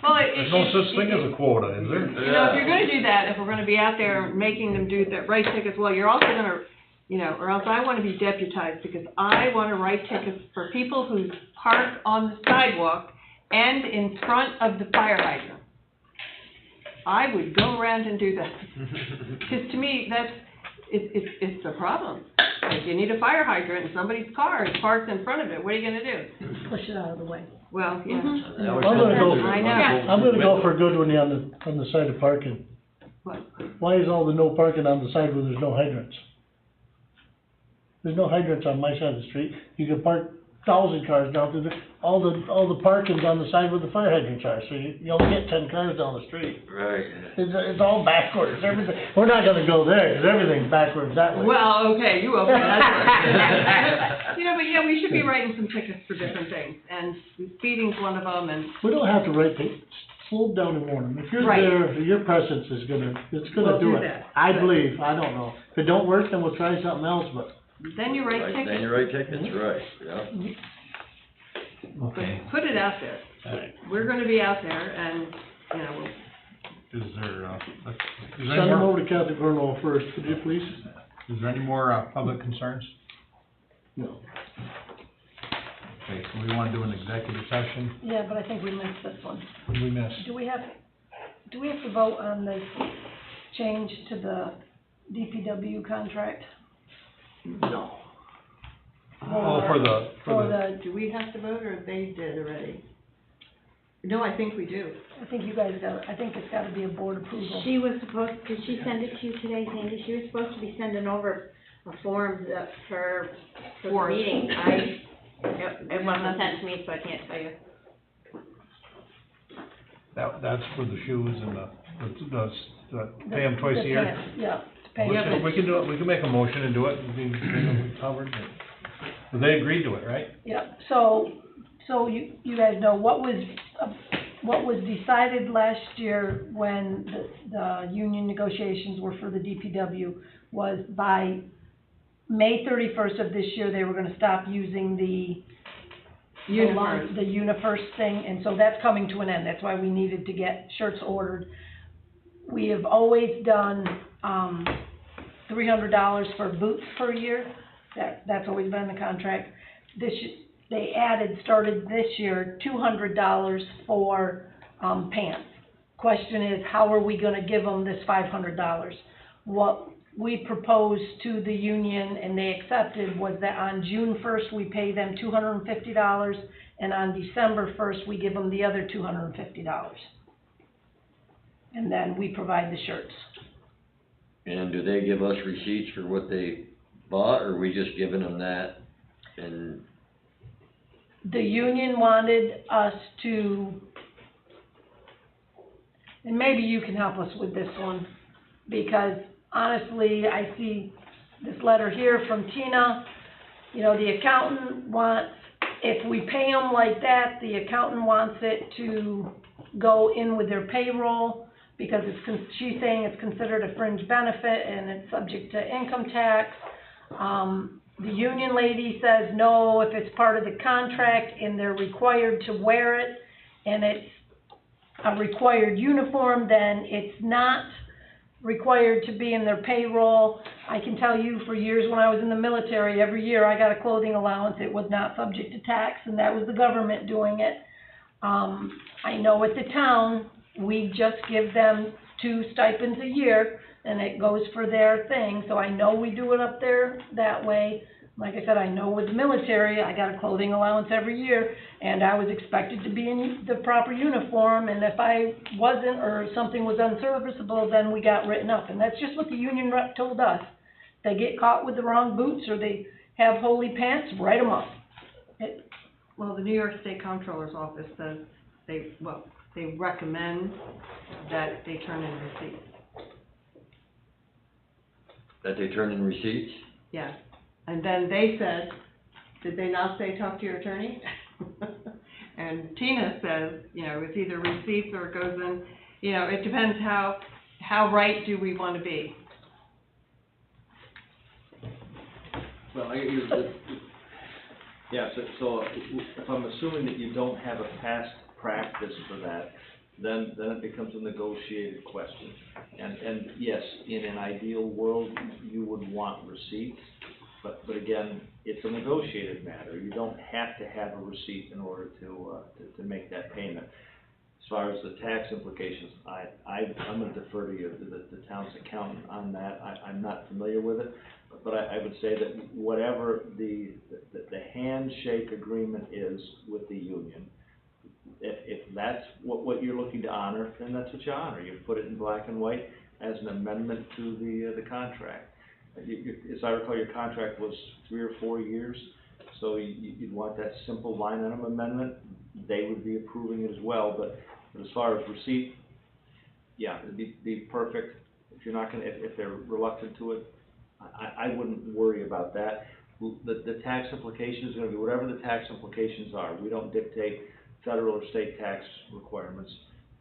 Well, There's no such thing as a quota, is there? You know, if you're gonna do that, if we're gonna be out there making them do that, write tickets, well, you're also gonna, you know, or else I wanna be deputized, because I wanna write tickets for people who park on the sidewalk and in front of the fire hydrant. I would go around and do that, because to me, it's a problem. Like, you need a fire hydrant and somebody's car is parked in front of it, what are you gonna do? Push it out of the way. Well, yeah. Mm-hmm. I'm gonna go for a good one on the side of parking. What? Why is all the no parking on the side where there's no hydrants? There's no hydrants on my side of the street. You can park 1,000 cars down through all the parking's on the side where the fire hydrants are, so you only get 10 cars down the street. Right. It's all backwards, everything. We're not gonna go there, 'cause everything's backwards that way. Well, okay, you open that door. You know, but yeah, we should be writing some tickets for different things, and speeding's one of them, and. We don't have to write tickets. Slow down and warn them. If you're Right. there, your presence is it's gonna We'll do do it. that. I believe, I don't know. If it don't work, then we'll try something else, but. Then you write Right, tickets. then you write tickets, right, yeah. Okay. Put it out there. Alright. We're gonna be out there, and, you know, Is there Send any them more, over to Kathy Cornwall first, would you please? is there any more, public concerns? No. Okay, so we wanna do an executive session, Yeah, but I think we missed this one. what did we miss? Do we have do we have to vote on this change to the DPW contract? No. Oh, for the, Do we have to vote, or they did already? No, I think we do. I think you guys I think it's gotta be a board approval. She was supposed, did she send it to you today, Sandy? She was supposed to be sending over a form for the For- meeting. It wasn't sent to me, so I can't tell you. that's for the shoes and the pay them twice a The year? pants, yeah, to pay. We can do it, we can make a motion and do it, and be covered. But they agreed to it, right? Yeah, so you guys know, what was decided last year when the union negotiations were for the DPW was by May 31st of this year, they were gonna stop using the UniFirst thing, and so that's coming to an end. That's why we needed to get shirts ordered. We have always done, $300 for boots per year. That's always been in the contract. They started this year, $200 for, pants. Question is, how are we gonna give them this $500? What we proposed to the union, and they accepted, was that on June 1st, we pay them $250, and on December 1st, we give them the other $250. And then we provide the shirts. And do they give us receipts for what they bought, or are we just giving them that? And The union wanted us to, and maybe you can help us with this one, because honestly, I see this letter here from Tina. You know, the accountant wants, if we pay them like that, the accountant wants it to go in with their payroll, because she's saying it's considered a fringe benefit and it's subject to income tax. The union lady says, no, if it's part of the contract and they're required to wear it, and it's a required uniform, then it's not required to be in their payroll. I can tell you, for years when I was in the military, every year I got a clothing allowance. It was not subject to tax, and that was the government doing it. I know at the town, we just give them 2 stipends a year, and it goes for their thing, so I know we do it up there that way. Like I said, I know with the military, I got a clothing allowance every year, and I was expected to be in the proper uniform, and if I wasn't, or something was unserviceable, then we got written up, and that's just what the union rep told us. They get caught with the wrong boots, or they have holy pants, write them up. Well, the New York State Comptroller's Office says they recommend that they turn in receipts. that they turn in receipts? Yeah, and then they said, did they not say talk to your attorney? And Tina says, you know, it's either receipts or it goes in, you know, it depends how right do we want to be. Well, so if I'm assuming that you don't have a past practice for that, then it becomes a negotiated question. And yes, in an ideal world, you would want receipts, but again, it's a negotiated matter. You don't have to have a receipt in order to make that payment. As far as the tax implications, I'm gonna defer to you, the town's accountant on that. I'm not familiar with it, but I would say that whatever the handshake agreement is with the union, if that's what you're looking to honor, then that's what you honor. You put it in black and white as an amendment to the contract. As I recall, your contract was 3 or 4 years, so you'd want that simple line item amendment. They would be approving it as well, but as far as receipt, yeah, it'd be perfect. If you're not gonna, if they're reluctant to it, I wouldn't worry about that. The tax implication is gonna be whatever the tax implications are. We don't dictate federal or state tax requirements.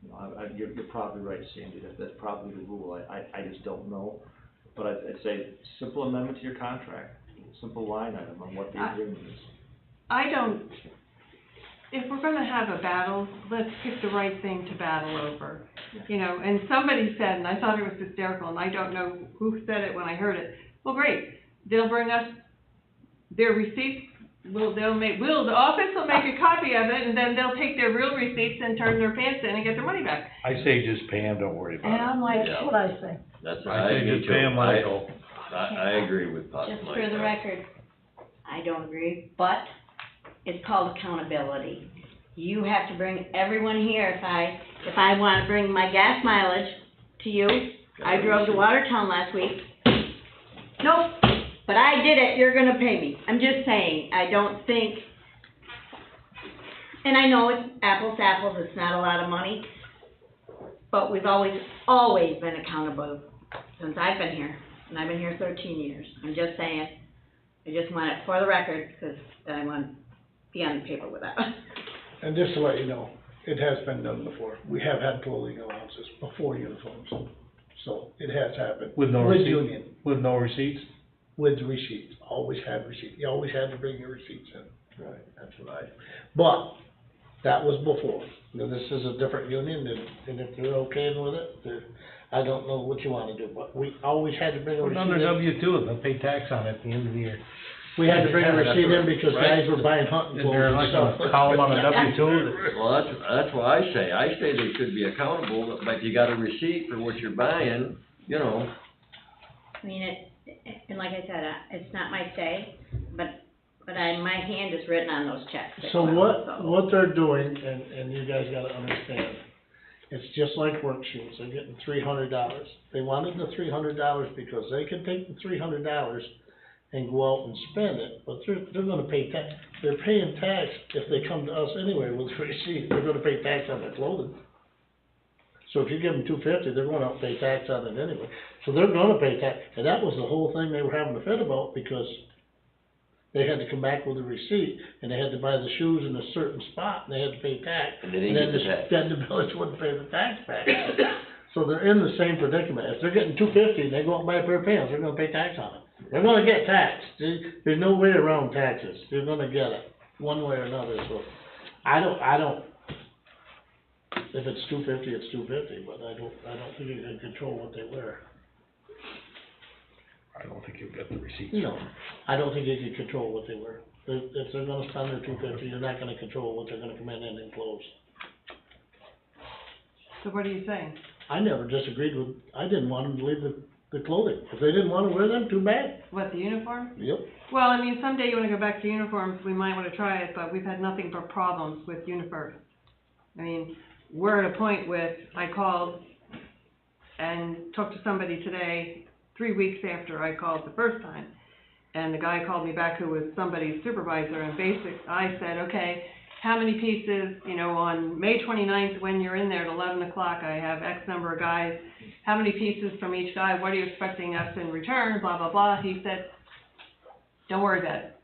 You know, you're probably right, Sandy, that's probably the rule. I just don't know. But I'd say simple amendment to your contract, simple line item on what the agreement is. If we're gonna have a battle, let's pick the right thing to battle over. You know, and somebody said, and I thought it was hysterical, and I don't know who said it when I heard it, well, great, they'll bring us their receipts, the office will make a copy of it, and then they'll take their real receipts and turn their pants in and get their money back. I say just pay them, don't worry And about I'm like, that's what I say. That's, I say me just too. pay 'em, let it go. I agree with Just Mike. for the record, I don't agree, but it's called accountability. You have to bring everyone here, if I wanna bring my gas mileage to you, I drove to Watertown last week. Nope, but I did it, you're gonna pay me. I'm just saying, I don't think, and I know it's apples to apples, it's not a lot of money, but we've always been accountable since I've been here, and I've been here 13 years. I'm just saying, I just want it for the record, because I want to be on the paper with that. And just to let you know, it has been done before. We have had clothing allowances before uniforms. So it has happened. With no With receipt? union, With no receipts? with receipts, always had receipts. You always had to bring your receipts in. Right, that's what But that was before. Now, this is a different union, and if they're okay with it, I don't know what you wanna do, but we always had to bring a Put it under receipt in. W-2, they'll pay tax on it at the end of the year. We had to bring a receipt in because Right. guys were buying hunting Is clothes there and like stuff. a column on a W-2? Well, that's what I say. I say they should be accountable, but you got a receipt for what you're buying, you know. I mean, and like I said, it's not my say, but my hand is written on those checks. as So well, what they're doing, and you guys gotta understand, it's just like work shoes, they're getting $300. They wanted the $300 because they can take the $300 and go out and spend it, but they're gonna pay tax. They're paying tax if they come to us anyway with a receipt, they're gonna pay tax on their clothing. So if you give them $250, they're gonna have to pay tax on it anyway, so they're gonna pay tax, and that was the whole thing they were having a fit about, because they had to come back with a receipt, and they had to buy the shoes in a certain spot, and they had to pay tax. And they didn't get the tax. Then the village wouldn't pay the tax back. So they're in the same predicament. If they're getting $250 and they go out and buy a pair of pants, they're gonna pay tax on it. They're gonna get taxed. There's no way around taxes. They're gonna get it, one way or another, so I don't, if it's $250, it's $250, but I don't think you can control what they wear. I don't think you'll get the receipts. No, I don't think you can control what they wear. If they're gonna spend their $250, you're not gonna control what they're gonna come in and clothes. So what are you saying? I never disagreed with, I didn't want them to leave the clothing. If they didn't wanna wear them, too bad. What, the uniform? Yep. Well, I mean, someday you wanna go back to uniforms, we might wanna try it, but we've had nothing but problems with uniforms. I mean, we're at a point with, I called and talked to somebody today, 3 weeks after I called the first time. And the guy called me back who was somebody's supervisor, and I said, okay, how many pieces, on May 29th, when you're in there at 11 o'clock, I have X number of guys, how many pieces from each guy, what are you expecting us in return, blah, blah, blah. He said, don't worry about it.